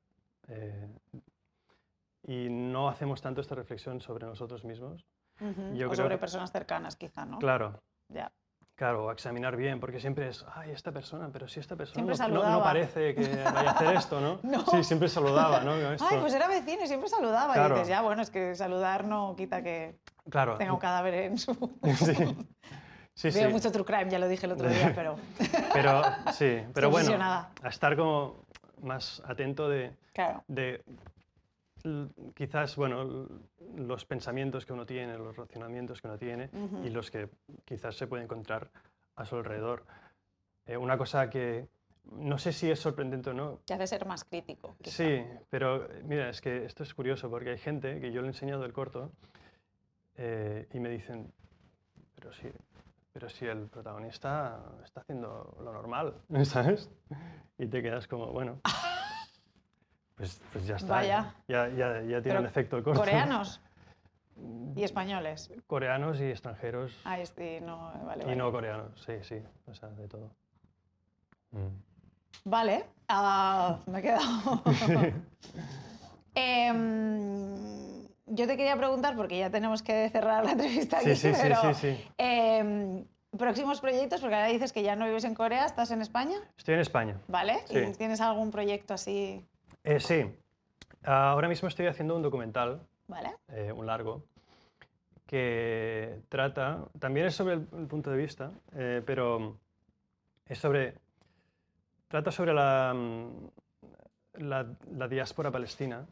y no hacemos tanto esta reflexión sobre nosotros mismos. Yo O creo sobre que- personas cercanas, quizá, ¿no? Claro, Ya. claro, examinar bien, porque siempre es, ay, esta persona, pero si esta persona Siempre no saludaba. parece que vaya a hacer esto, ¿no? No. Sí, siempre saludaba, ¿no? Esto. Ay, pues era vecino y siempre saludaba. Claro. Y dices, ya, bueno, es que saludar no quita que Claro, tenga un cadáver en su... sí, Veo sí. mucho true crime, ya lo dije el otro día, pero Pero sí, pero bueno, obsesionada. a estar como más atento claro. quizás, bueno, los pensamientos que uno tiene, los razonamientos que uno tiene y los que quizás se puede encontrar a su alrededor. Una cosa que no sé si es sorprendente o no. Te hace ser más crítico. quizá. Sí, pero mira, es que esto es curioso porque hay gente que yo le he enseñado el corto y me dicen, pero si el protagonista está haciendo lo normal, ¿sabes? Y te quedas como, bueno, pues ya está. Vaya. Ya tiene Pero un efecto el corto. ¿Coreanos y españoles? Coreanos y extranjeros. Ah, no, vale, Y vale. no coreanos, sí, o sea, de todo. Vale, me he quedado. Yo te quería preguntar, porque ya tenemos que cerrar la entrevista aquí, Sí, pero sí. próximos proyectos, porque ahora dices que ya no vives en Corea, ¿estás en España? Estoy en España. ¿Vale? Sí. ¿Y tienes algún proyecto así? Sí, ahora mismo estoy haciendo un documental, ¿Vale? un largo, que también es sobre el punto de vista, pero trata sobre la diáspora palestina,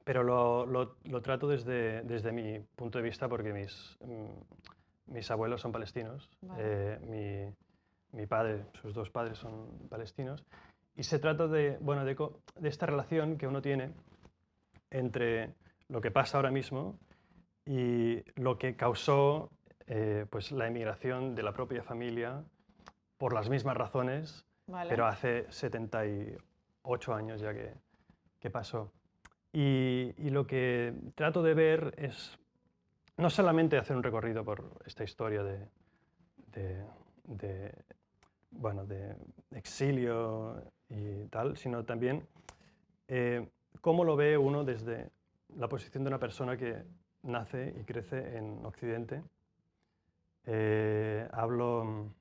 pero lo trato desde mi punto de vista porque mis abuelos son palestinos, Vale. mi padre, sus dos padres son palestinos, y se trata de esta relación que uno tiene entre lo que pasa ahora mismo y lo que causó pues la emigración de la propia familia por las mismas razones, Vale. pero hace 78 años ya que pasó. Y lo que trato de ver es no solamente hacer un recorrido por esta historia de exilio y tal, sino también cómo lo ve uno desde la posición de una persona que nace y crece en Occidente. Hablo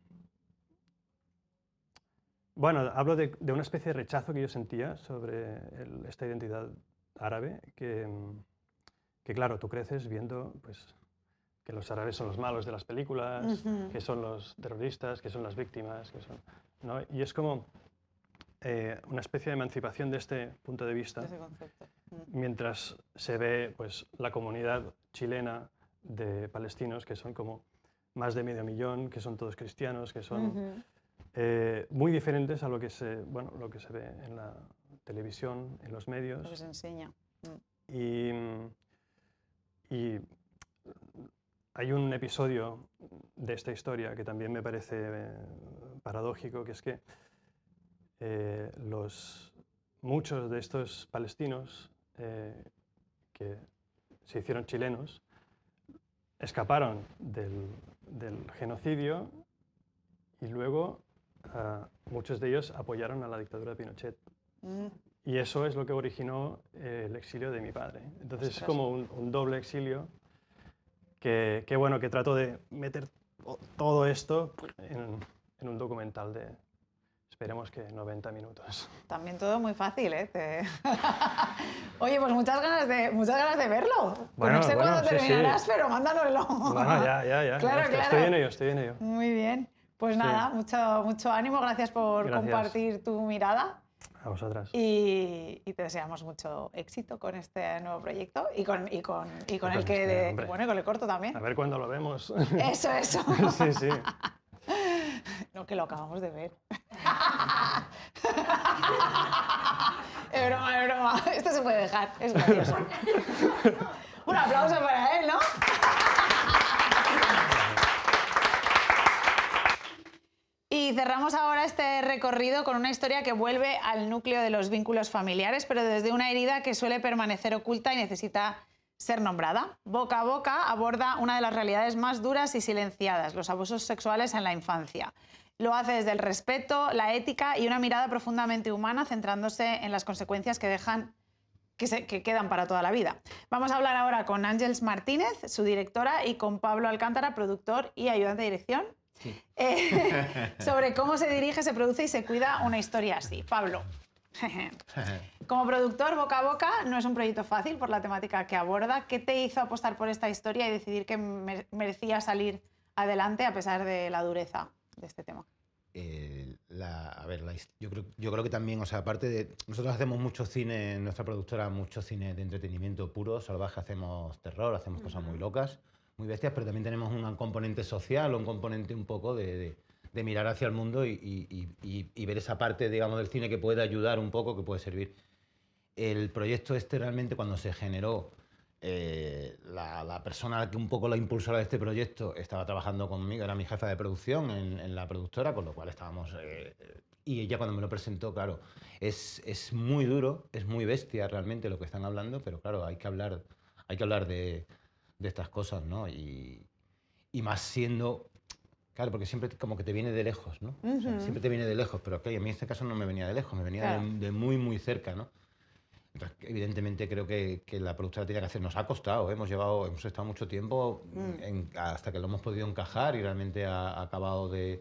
de una especie de rechazo que yo sentía sobre esta identidad árabe, que claro, tú creces viendo pues, que los árabes son los malos de las películas, que son los terroristas, que son las víctimas, ¿no? Y es como una especie de emancipación de este punto de vista, Ese concepto. mientras se ve pues, la comunidad chilena de palestinos, que son como más de 500.000, que son todos cristianos, que son muy diferentes a lo que se ve en la televisión, en los medios. Lo que se enseña. Y hay un episodio de esta historia que también me parece paradójico, que es que muchos de estos palestinos que se hicieron chilenos escaparon del genocidio y luego muchos de ellos apoyaron a la dictadura de Pinochet. Y eso es lo que originó el exilio de mi padre. Entonces es como un doble exilio que trato de meter todo esto en un documental de, esperemos que 90 minutos. También todo muy fácil, ¿eh? Oye, pues muchas ganas de verlo. Bueno, no sé cuándo sí, terminarás, sí. pero mándanoslo. Bueno, ya. Claro, Estoy en ello. Muy bien. Pues Sí. nada, mucho ánimo. Gracias por Gracias. compartir tu mirada. A vosotras. Y te deseamos mucho éxito con este nuevo proyecto y con el este, que, hombre. bueno, y con el corto también. A ver cuándo lo vemos. Eso. Sí. No, que lo acabamos de ver. Es broma, es broma. Esto se puede dejar, es gracioso. Un aplauso para él, ¿no? Y cerramos ahora este recorrido con una historia que vuelve al núcleo de los vínculos familiares, pero desde una herida que suele permanecer oculta y necesita ser nombrada. Boca a Boca aborda una de las realidades más duras y silenciadas, los abusos sexuales en la infancia. Lo hace desde el respeto, la ética y una mirada profundamente humana, centrándose en las consecuencias que dejan que quedan para toda la vida. Vamos a hablar ahora con Ángeles Martínez, su directora, y con Pablo Alcántara, productor y ayudante de dirección, Sí. sobre cómo se dirige, se produce y se cuida una historia así. Pablo, como productor, Boca a Boca no es un proyecto fácil por la temática que aborda. ¿Qué te hizo apostar por esta historia y decidir que merecía salir adelante a pesar de la dureza de este tema? Yo creo que también, o sea, aparte de... Nosotros hacemos mucho cine, en nuestra productora, mucho cine de entretenimiento puro, salvaje, hacemos terror, hacemos cosas muy locas, muy bestias, pero también tenemos un componente social, un componente un poco de mirar hacia el mundo y ver esa parte, digamos, del cine que puede ayudar un poco, que puede servir. El proyecto este realmente, cuando se generó, la persona que un poco la impulsora de este proyecto estaba trabajando conmigo, era mi jefa de producción en la productora, con lo cual estábamos... y ella cuando me lo presentó, claro, es muy duro, es muy bestia realmente lo que están hablando, pero claro, hay que hablar de estas cosas, ¿no? Y más siendo... Claro, porque siempre como que te viene de lejos, ¿no? O sea, siempre te viene de lejos, pero okay, a mí en este caso no me venía de lejos, me venía Claro. de muy, muy cerca, ¿no? Entonces, evidentemente creo que la productora tiene que hacer. Nos ha costado, ¿eh? Hemos estado mucho tiempo hasta que lo hemos podido encajar y realmente ha acabado de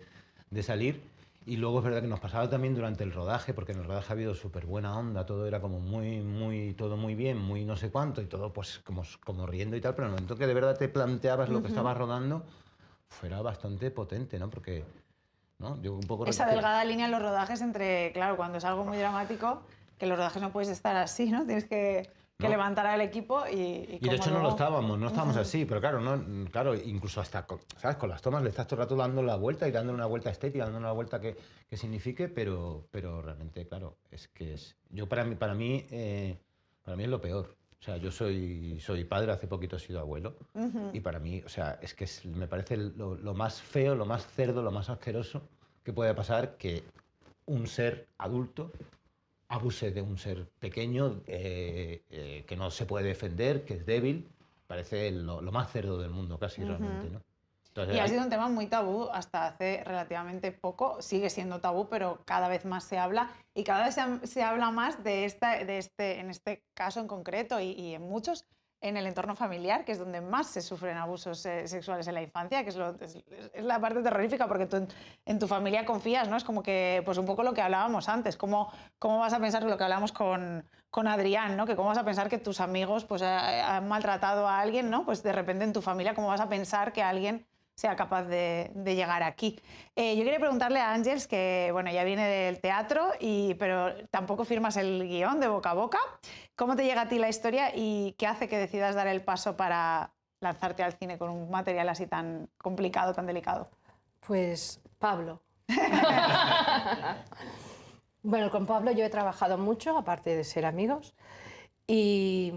salir. Y luego es verdad que nos pasaba también durante el rodaje, porque en el rodaje ha habido súper buena onda, todo era como todo muy bien, muy no sé cuánto, y todo pues como riendo y tal, pero en el momento que de verdad te planteabas lo que estabas rodando, fuera bastante potente, ¿no? Porque, ¿no? Yo un poco... Esa delgada línea en los rodajes entre, claro, cuando es algo muy dramático, que en los rodajes no puedes estar así, ¿no? Tienes que No. levantar al equipo y Y de hecho no lo estábamos. no estábamos así, pero claro, claro, incluso hasta ¿sabes? Con las tomas le estás todo el rato dando la vuelta y dándole una vuelta estética, dándole una vuelta que signifique, pero realmente, claro, yo para mí es lo peor. O sea, yo soy padre, hace poquito he sido abuelo, y para mí, o sea, me parece lo más feo, lo más cerdo, lo más asqueroso que puede pasar que un ser adulto abuse de un ser pequeño que no se puede defender, que es débil. Parece lo más cerdo del mundo casi realmente, ¿no? Entonces, Y ha sido un tema muy tabú hasta hace relativamente poco, sigue siendo tabú, pero cada vez más se habla y cada vez se habla más en este caso en concreto y en muchos, en el entorno familiar, que es donde más se sufren abusos sexuales en la infancia, que es la parte terrorífica, porque tú en tu familia confías, ¿no? Es como que, pues un poco lo que hablábamos antes, cómo vas a pensar lo que hablábamos con Adrián, ¿no? Que cómo vas a pensar que tus amigos pues, han maltratado a alguien, ¿no? Pues de repente en tu familia, ¿cómo vas a pensar que alguien sea capaz de llegar aquí? Yo quería preguntarle a Ángeles, que bueno, ya viene del teatro, pero tampoco firmas el guión de Boca a Boca. ¿Cómo te llega a ti la historia y qué hace que decidas dar el paso para lanzarte al cine con un material así tan complicado, tan delicado? Pues Pablo. Bueno, con Pablo yo he trabajado mucho, aparte de ser amigos, y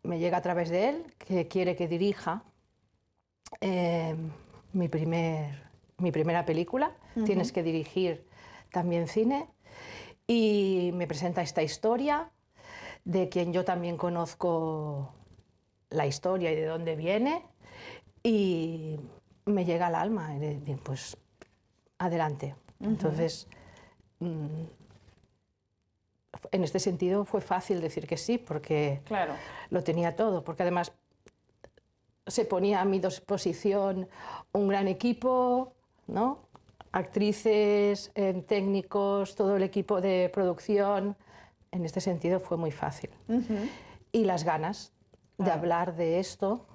me llega a través de él que quiere que dirija mi primera película. Tienes que dirigir también cine, y me presenta esta historia de quien yo también conozco la historia y de dónde viene, y me llega al alma, y digo, pues adelante. Entonces, en este sentido fue fácil decir que sí, porque Claro. lo tenía todo, porque además se ponía a mi disposición un gran equipo, ¿no? Actrices, técnicos, todo el equipo de producción. En este sentido fue muy fácil. Y las ganas de hablar de esto,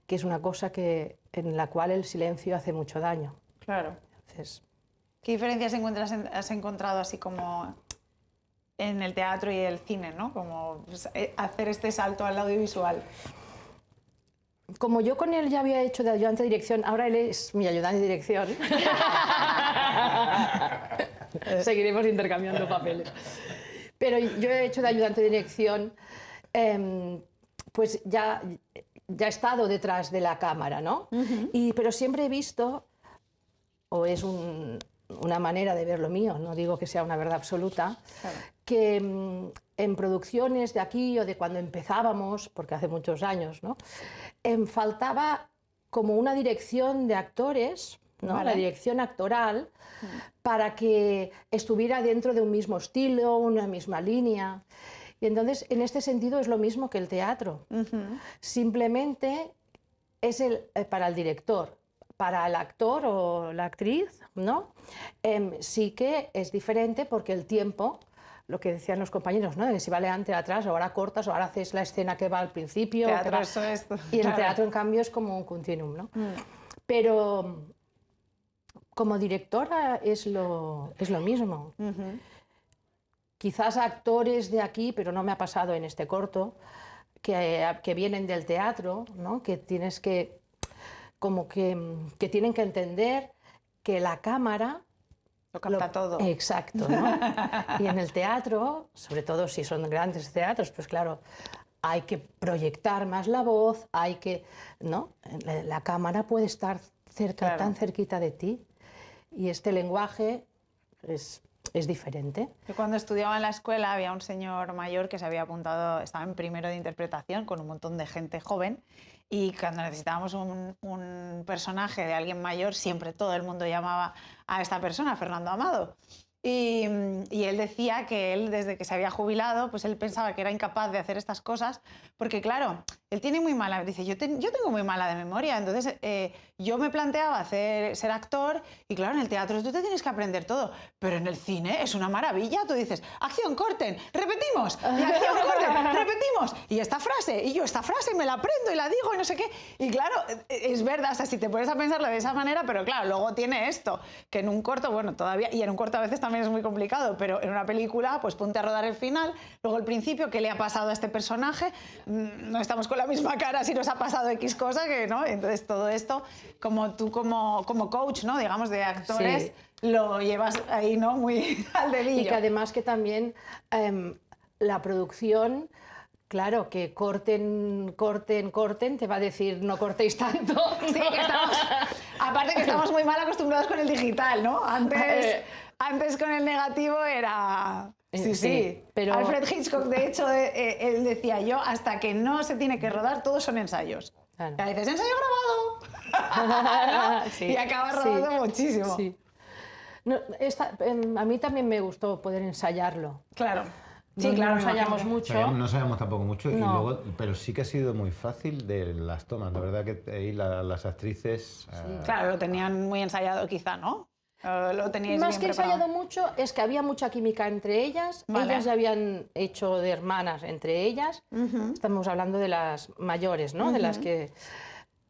que es una cosa en la cual el silencio hace mucho daño. Claro. Entonces, ¿Qué diferencias has encontrado así como en el teatro y el cine, ¿no? Como pues, hacer este salto al audiovisual. como yo con él ya había hecho de ayudante de dirección, ahora él es mi ayudante de dirección. Seguiremos intercambiando papeles. Pero yo he hecho de ayudante de dirección, pues ya he estado detrás de la cámara, ¿no? Pero siempre he visto, o es una manera de ver lo mío, no digo que sea una verdad absoluta, que en producciones de aquí o de cuando empezábamos, porque hace muchos años, ¿no? Faltaba como una dirección de actores, ¿no? Vale. La dirección actoral, para que estuviera dentro de un mismo estilo, una misma línea. Y entonces, en este sentido, es lo mismo que el teatro. Simplemente es para el director. Para el actor o la actriz, ¿no? Sí que es diferente porque el tiempo, lo que decían los compañeros, ¿no? De si vale antes, atrás, o ahora cortas, o ahora haces la escena que va al principio. Teatro, que va... eso es. Y en el Claro. teatro, en cambio, es como un continuum, ¿no? Pero como directora es lo mismo. Quizás actores de aquí, pero no me ha pasado en este corto, que vienen del teatro, ¿no? Que tienes que tienen que entender que la cámara Lo capta todo. Exacto, ¿no? Y en el teatro, sobre todo si son grandes teatros, pues claro, hay que proyectar más la voz, hay que, ¿no? La cámara puede estar cerca, Claro. tan cerquita de ti, y este lenguaje es diferente. Yo cuando estudiaba en la escuela había un señor mayor que se había apuntado, estaba en primero de interpretación con un montón de gente joven, y cuando necesitábamos un personaje de alguien mayor, siempre todo el mundo llamaba a esta persona, Fernando Amado. Y él decía que él, desde que se había jubilado, pues él pensaba que era incapaz de hacer estas cosas, porque claro, él tiene muy mala, dice, yo tengo muy mala de memoria, entonces yo me planteaba ser actor, y claro, en el teatro tú te tienes que aprender todo, pero en el cine es una maravilla, tú dices, acción, corten, repetimos, y acción, corten, repetimos, y esta frase, y yo esta frase me la aprendo y la digo y no sé qué, y claro, es verdad, o sea, si te pones a pensarlo de esa manera, pero claro, luego tiene esto, que en un corto, bueno, todavía, y en un corto a veces también es muy complicado, pero en una película, pues ponte a rodar el final, luego el principio, qué le ha pasado a este personaje, no estamos con la misma cara si nos ha pasado X cosa, que no, entonces todo esto, como tú como coach, ¿no? Digamos, de actores, lo llevas ahí, ¿no? Muy al dedillo. Y que además que también la producción, claro, que corten, te va a decir no cortéis tanto. Sí, que estamos, aparte que estamos muy mal acostumbrados con el digital, ¿no? Antes con el negativo era... Sí, pero... Alfred Hitchcock, de hecho, él decía, yo, hasta que no se tiene que rodar, todos son ensayos. Claro. Y dices, ensayo grabado. Sí, y acabas rodando muchísimo. Sí. No, a mí también me gustó poder ensayarlo. Claro. Sí, claro, ensayamos mucho. No sabemos tampoco mucho, y No. luego, pero sí que ha sido muy fácil de las tomas. La verdad que ahí las actrices... Claro, lo tenían muy ensayado quizá, ¿no? Lo teníais Más bien que preparado. ensayado mucho, es que había mucha química entre ellas. Vale. Ellas ya habían hecho de hermanas entre ellas. Estamos hablando de las mayores, ¿no? De las que...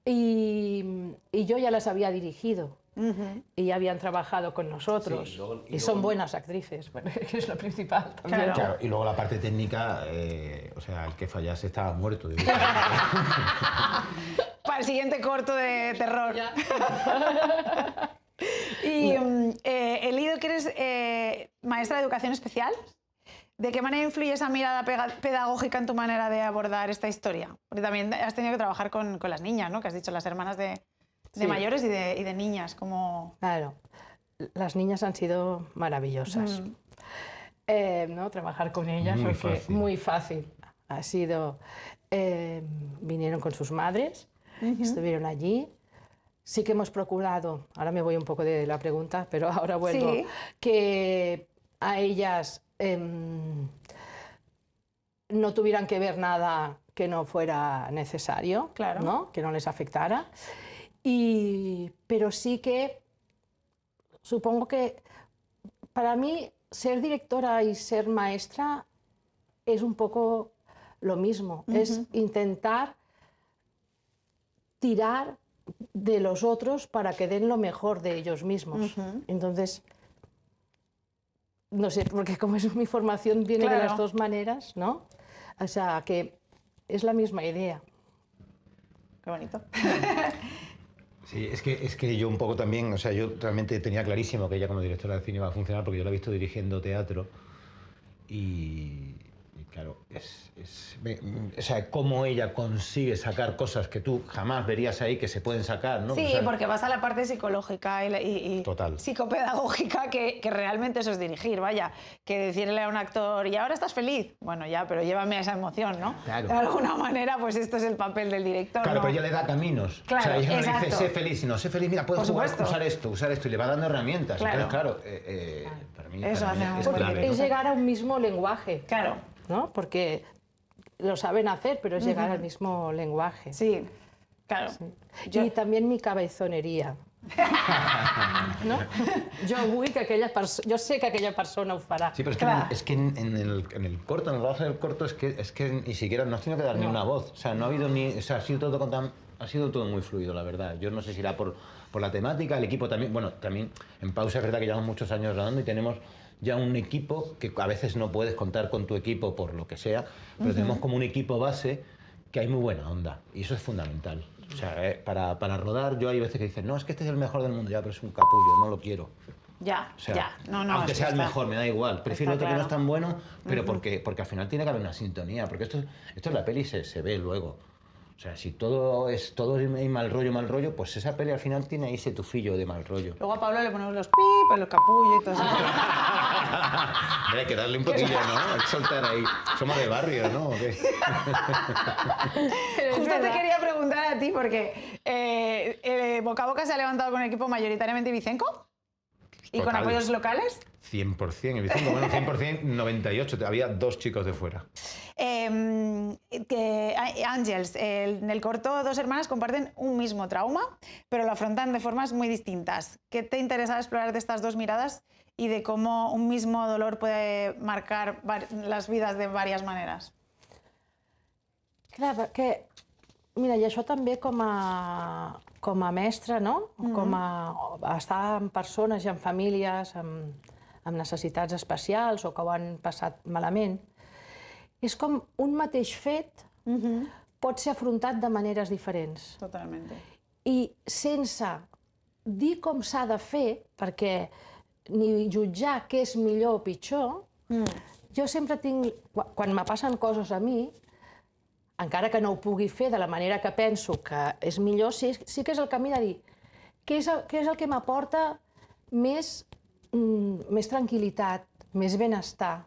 Y yo ya las había dirigido. Y ya habían trabajado con nosotros. Sí, y son buenas actrices, bueno, que es lo principal también. Claro, y luego la parte técnica, o sea, el que fallase estaba muerto. Para el siguiente corto de terror. Y he leído que eres maestra de educación especial. ¿De qué manera influye esa mirada pedagógica en tu manera de abordar esta historia? Porque también has tenido que trabajar con las niñas, ¿no? Que has dicho, las hermanas de Sí. mayores y de niñas. Como... Claro, las niñas han sido maravillosas. ¿No? Trabajar con ellas Muy porque fácil. muy fácil. Ha sido... vinieron con sus madres, estuvieron allí. Sí que hemos procurado, ahora me voy un poco de la pregunta, pero ahora vuelvo, Sí. que a ellas no tuvieran que ver nada que no fuera necesario, Claro. ¿no? Que no les afectara. Pero sí que supongo que para mí ser directora y ser maestra es un poco lo mismo, es intentar tirar de los otros para que den lo mejor de ellos mismos. Entonces, no sé, porque como es mi formación viene de Claro. las dos maneras, ¿no? O sea, que es la misma idea. Qué bonito. Sí, es que yo un poco también, o sea, yo realmente tenía clarísimo que ella como directora de cine iba a funcionar porque yo la he visto dirigiendo teatro y claro, o sea, cómo ella consigue sacar cosas que tú jamás verías ahí que se pueden sacar, ¿no? Sí, O sea, porque vas a la parte psicológica y Total. psicopedagógica que realmente eso es dirigir, vaya, que decirle a un actor, y ahora estás feliz, bueno ya, pero llévame a esa emoción, ¿no? Claro. De alguna manera, pues esto es el papel del director, Claro, ¿no? pero ella le da caminos. Claro, o sea, ella no le exacto. dice, sé feliz, sino sé feliz, mira, puedes Por jugar, supuesto. usar esto, y le va dando herramientas. Claro. Entonces, para mí, Eso para mí hace es un clave, poquito. ¿no? Es llegar a un mismo lenguaje, Claro, ¿no? Porque lo saben hacer, pero es llegar al mismo lenguaje. sí, claro. Yo- Y también mi cabezonería. No? Jo sé que aquella persona ho farà. Sí, pero es que, Claro. en el corto, en el rodaje del corto, es que ni siquiera no has tenido que dar ni una voz. O sea, no ha habido ni. O sea, ha sido todo muy fluido, la verdad. Yo no sé si era por la temática, el equipo también. Bueno, también en Pausa es verdad que llevamos muchos años rodando y tenemos ya un equipo que a veces no puedes contar con tu equipo por lo que sea, pero tenemos como un equipo base que hay muy buena onda y eso es fundamental. O sea, para rodar, yo hay veces que dicen, no, es que este es el mejor del mundo, ya, pero es un capullo, no lo quiero. Ya, O sea, ya. No, aunque es sea que el está- mejor, me da igual. Prefiero está otro que no es claro. tan bueno, pero porque al final tiene que haber una sintonía, porque esto en la peli se ve luego. O sea, si todo es mal rollo, pues esa peli al final tiene ahí ese tufillo de mal rollo. Luego a Pablo le ponemos los pip, el capullo y todo eso. Hay que darle un poquillo, ¿no? Hay que soltar ahí. Somos de barrio, ¿no? ¿O qué? Justo te quería preguntar a ti, porque Boca a Boca se ha levantado con el equipo mayoritariamente ibicenco y con Total. apoyos locales. 100%, el Vicente, bueno, 100%, 98, había 2 chicos de fuera. Ángels, en el corto dos hermanas comparten un mismo trauma, pero lo afrontan de formas muy distintas. ¿Qué te interesa explorar de estas dos miradas y de cómo un mismo dolor puede marcar las vidas de varias maneras? Clar, perquè, mira, i això també com a mestra, no? Com a estar amb persones i amb famílies amb necessitats especials o que ho han passat malament, és com un mateix fet pot ser afrontat de maneres diferents. Totalmente. I sense dir com s'ha de fer, perquè ni jutjar què és millor o pitjor, jo sempre tinc, quan me passen coses a mi, encara que no ho pugui fer de la manera que penso que és millor, sí que és el camí de dir què és el que m'aporta més tranquil·litat, més benestar,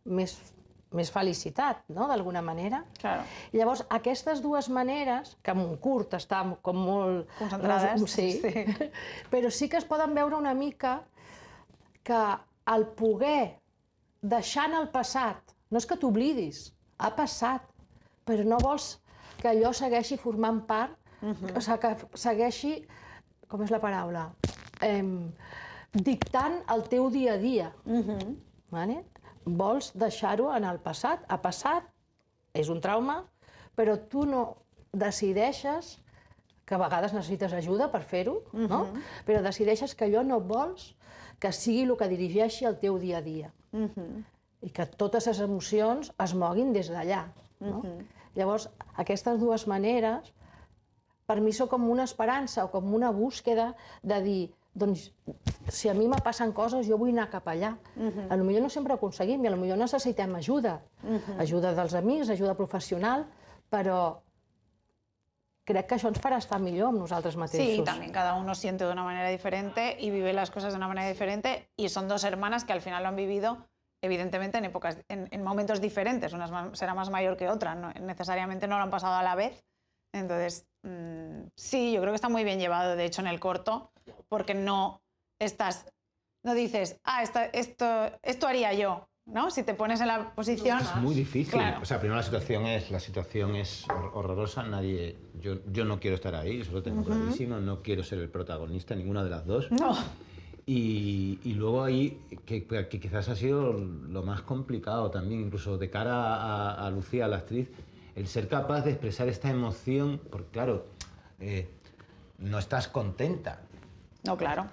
més felicitat, no?, d'alguna manera. Claro. I llavors, aquestes dues maneres, que en un curt està com molt... Concentrades, Sí. sí. Però sí que es poden veure una mica que el poder deixar en el passat, no és que t'oblidis, ha passat, però no vols que allò segueixi formant part, o sigui, que segueixi, com és la paraula, dictant el teu dia a dia. Vale? Vols deixar-ho en el passat, ha passat, és un trauma, però tu no decideixes, que a vegades necessites ajuda per fer-ho, no? Però decideixes que allò no vols que sigui el que dirigeixi el teu dia a dia. I que totes les emocions es moguin des d'allà. No? Llavors, aquestes dues maneres, per mi són com una esperança o com una búsqueda de dir, doncs, si a mi me passen coses, jo vull anar cap allà. Potser no sempre ho aconseguim i potser necessitem ajuda. Ajuda dels amics, ajuda professional, però crec que això ens farà estar millor amb nosaltres mateixos. Sí, también cada uno siente de una manera diferente y vive las cosas de una manera diferente y son dos hermanas que al final lo han vivido evidentemente en momentos diferentes. Una será más mayor que otra, no, necesariamente no lo han pasado a la vez. Entonces, sí, yo creo que está muy bien llevado, de hecho, en el corto, porque no dices, esto haría yo, ¿no? Si te pones en la posición... Es muy difícil. Claro. O sea, primero la situación es horrorosa. Yo no quiero estar ahí, eso lo tengo clarísimo. No quiero ser el protagonista, ninguna de las dos. No. Y luego ahí, que quizás ha sido lo más complicado también, incluso de cara a Lucía, la actriz, el ser capaz de expresar esta emoción, porque claro, no estás contenta. No, claro.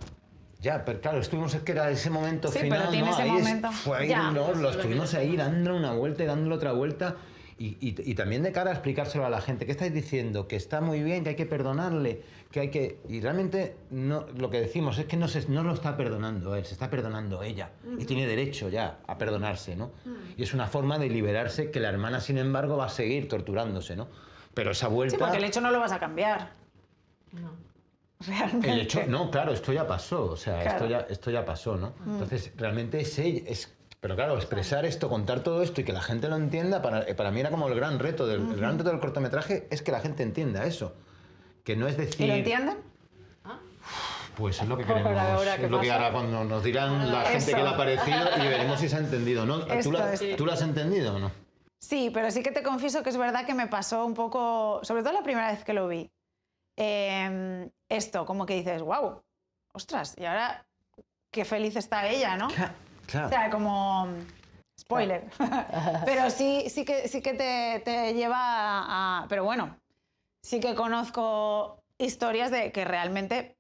Ya, pero claro, estuvimos, es que era ese momento Sí, final, pero tiene ¿no? ese Ahí momento. fue ahí, Ya. ¿no? Lo estuvimos ahí dándole una vuelta y dándole otra vuelta Y también de cara a explicárselo a la gente, ¿qué estáis diciendo? Que está muy bien, que hay que perdonarle, que hay que... Y realmente no, lo que decimos es que no lo está perdonando él, se está perdonando ella. Y tiene derecho ya a perdonarse, ¿no? Y es una forma de liberarse que la hermana, sin embargo, va a seguir torturándose, ¿no? Pero esa vuelta... Sí, porque el hecho no lo vas a cambiar. No. Realmente. El hecho, no, claro, esto ya pasó, o sea, Claro. esto ya pasó, ¿no? Entonces, realmente es ella, pero claro, expresar esto, contar todo esto y que la gente lo entienda, para mí era como el gran reto el gran reto del cortometraje es que la gente entienda eso, que no es decir... ¿Y lo entienden? Pues es lo que queremos, Ahora, ¿qué es lo que pasa? ahora cuando nos dirán la gente Eso. que le ha parecido y veremos si se ha entendido, ¿no? Esto ¿Tú lo has entendido o no? Sí, pero sí que te confieso que es verdad que me pasó un poco, sobre todo la primera vez que lo vi, esto, como que dices, wow, ostras, y ahora qué feliz está ella, ¿no? Claro. O sea, como... Spoiler. Pero sí que te lleva a... Pero bueno, sí que conozco historias de que realmente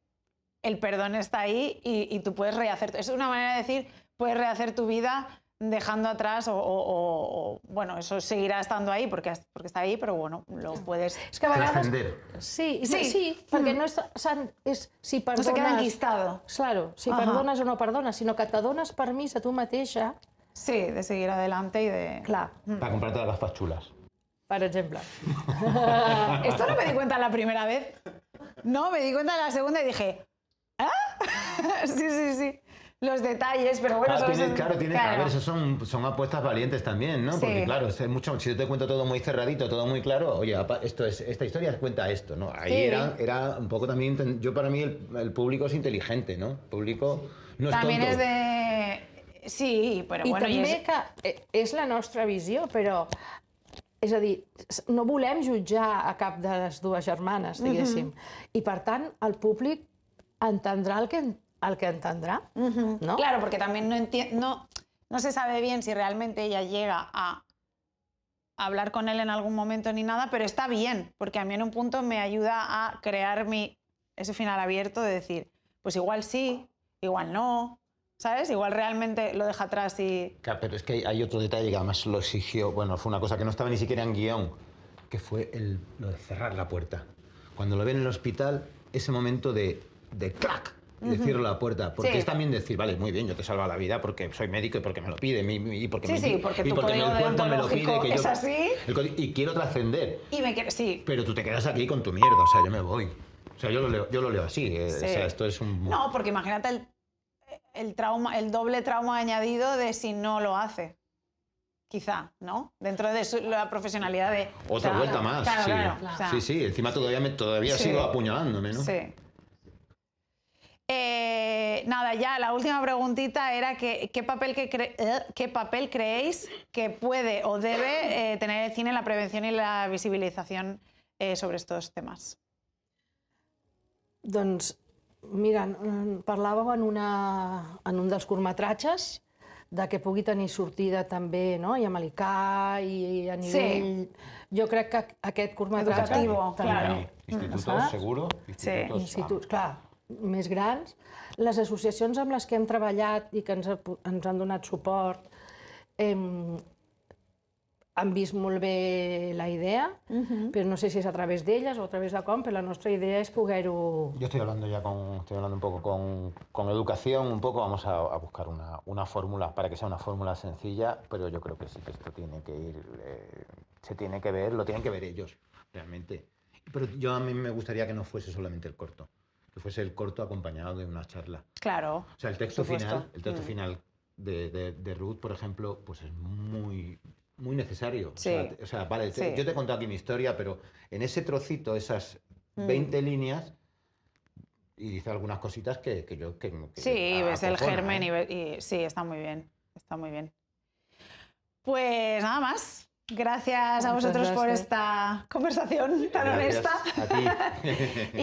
el perdón está ahí y tú puedes rehacer... Es una manera de decir, puedes rehacer tu vida dejando atrás o bueno, eso seguirá estando ahí porque está ahí, pero bueno, lo puedes... És que a vegades... Trascender. Sí, Sí. sí, perquè no és, és si No perdones... se queda enquistado. Claro, si Ajá. perdones o no perdones, sinó que t'adones permís a tu mateixa, Sí, de seguir adelante y de... clar, Para comprarte las gafas chulas. per exemple. Esto no me di cuenta la primera vez. No, me di cuenta la segunda y dije, ¿ah? Sí. Los detalles, pero bueno... Claro, son- a ver, eso son apuestas valientes también, ¿no? Sí. Porque claro, es mucho, si yo te cuento todo muy cerradito, todo muy claro, oye, esta historia cuenta esto, ¿no? Ahí Sí. era un poco también, yo para mí el público es inteligente, ¿no? El público no es También tonto. es de... Sí, però I bueno... també que és la nostra visió, però és a dir, no volem jutjar a cap de les dues germanes, diguéssim. I per tant, el públic entendrà el que entendrà, no? Claro, porque también no se sabe bien si realmente ella llega a hablar con él en algún momento ni nada, pero está bien, porque a mí en un punto me ayuda a crear ese final abierto de decir, pues igual sí, igual no, ¿sabes? Igual realmente lo deja atrás y... Claro, pero es que hay otro detalle que además lo exigió, bueno, fue una cosa que no estaba ni siquiera en guión, que fue lo de cerrar la puerta. Cuando lo ven en el hospital, ese momento de ¡clac! Y de cierro la puerta. Porque Sí. es también decir, vale, muy bien, yo te he salvado la vida porque soy médico y porque me lo pide, y porque, Sí, porque y tu porque código el cuerpo me lo pide. deontológico Que yo, es así. y quiero trascender. Sí. Pero tú te quedas aquí con tu mierda, o sea, yo me voy. O sea, yo lo leo así. Sí. O sea, esto es un... No, porque imagínate el trauma, el doble trauma añadido de si no lo hace. Quizá, ¿no? Dentro de la profesionalidad de... Otra Claro, vuelta más. Claro, sí. claro. O sea, Sí, encima todavía Sí. sigo apuñalándome, ¿no? Sí. Nada, ya la última preguntita era ¿qué papel creéis que puede o debe tener el cine en la prevención y la visibilización sobre estos temas? Doncs, mira, parlàveu en un dels curtmetratges de que pugui tenir sortida també, no? I americà i a nivell... Jo crec que aquest curtmetratge... Educativo, claro. Institutos, Saps? seguro. Institutos, Instituts, clar, més grans. Les associacions amb les que hem treballat i que ens han donat suport han vist molt bé la idea, però no sé si és a través d'elles o a través de com, però la nostra idea és poder-ho... Yo estoy hablando un poco con educación, un poco vamos a buscar una fórmula para que sea una fórmula sencilla, pero yo creo que sí que esto tiene que ir, se tiene que ver, lo tienen que ver ellos, realmente. Pero a mí me gustaría que no fuese solamente el corto, que fuese el corto acompañado de una charla. Claro. O sea, el texto por supuesto. final de Ruth, por ejemplo, pues es muy necesario. Sí. O sea, vale, Sí. yo te he contado aquí mi historia, pero en ese trocito, esas 20 líneas, y dice algunas cositas que yo... Sí, ves el acojona, germen ¿eh? y sí, está muy bien, está muy bien. Pues nada más. Gracias a Muchas vosotros por gracias. esta conversación tan Gracias honesta. a ti.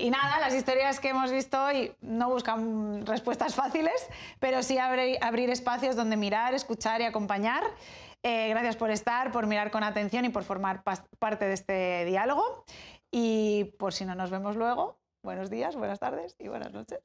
Y nada, las historias que hemos visto hoy no buscan respuestas fáciles, pero sí abrir espacios donde mirar, escuchar y acompañar. Gracias por estar, por mirar con atención y por formar parte de este diálogo. Y por si no nos vemos luego, buenos días, buenas tardes y buenas noches.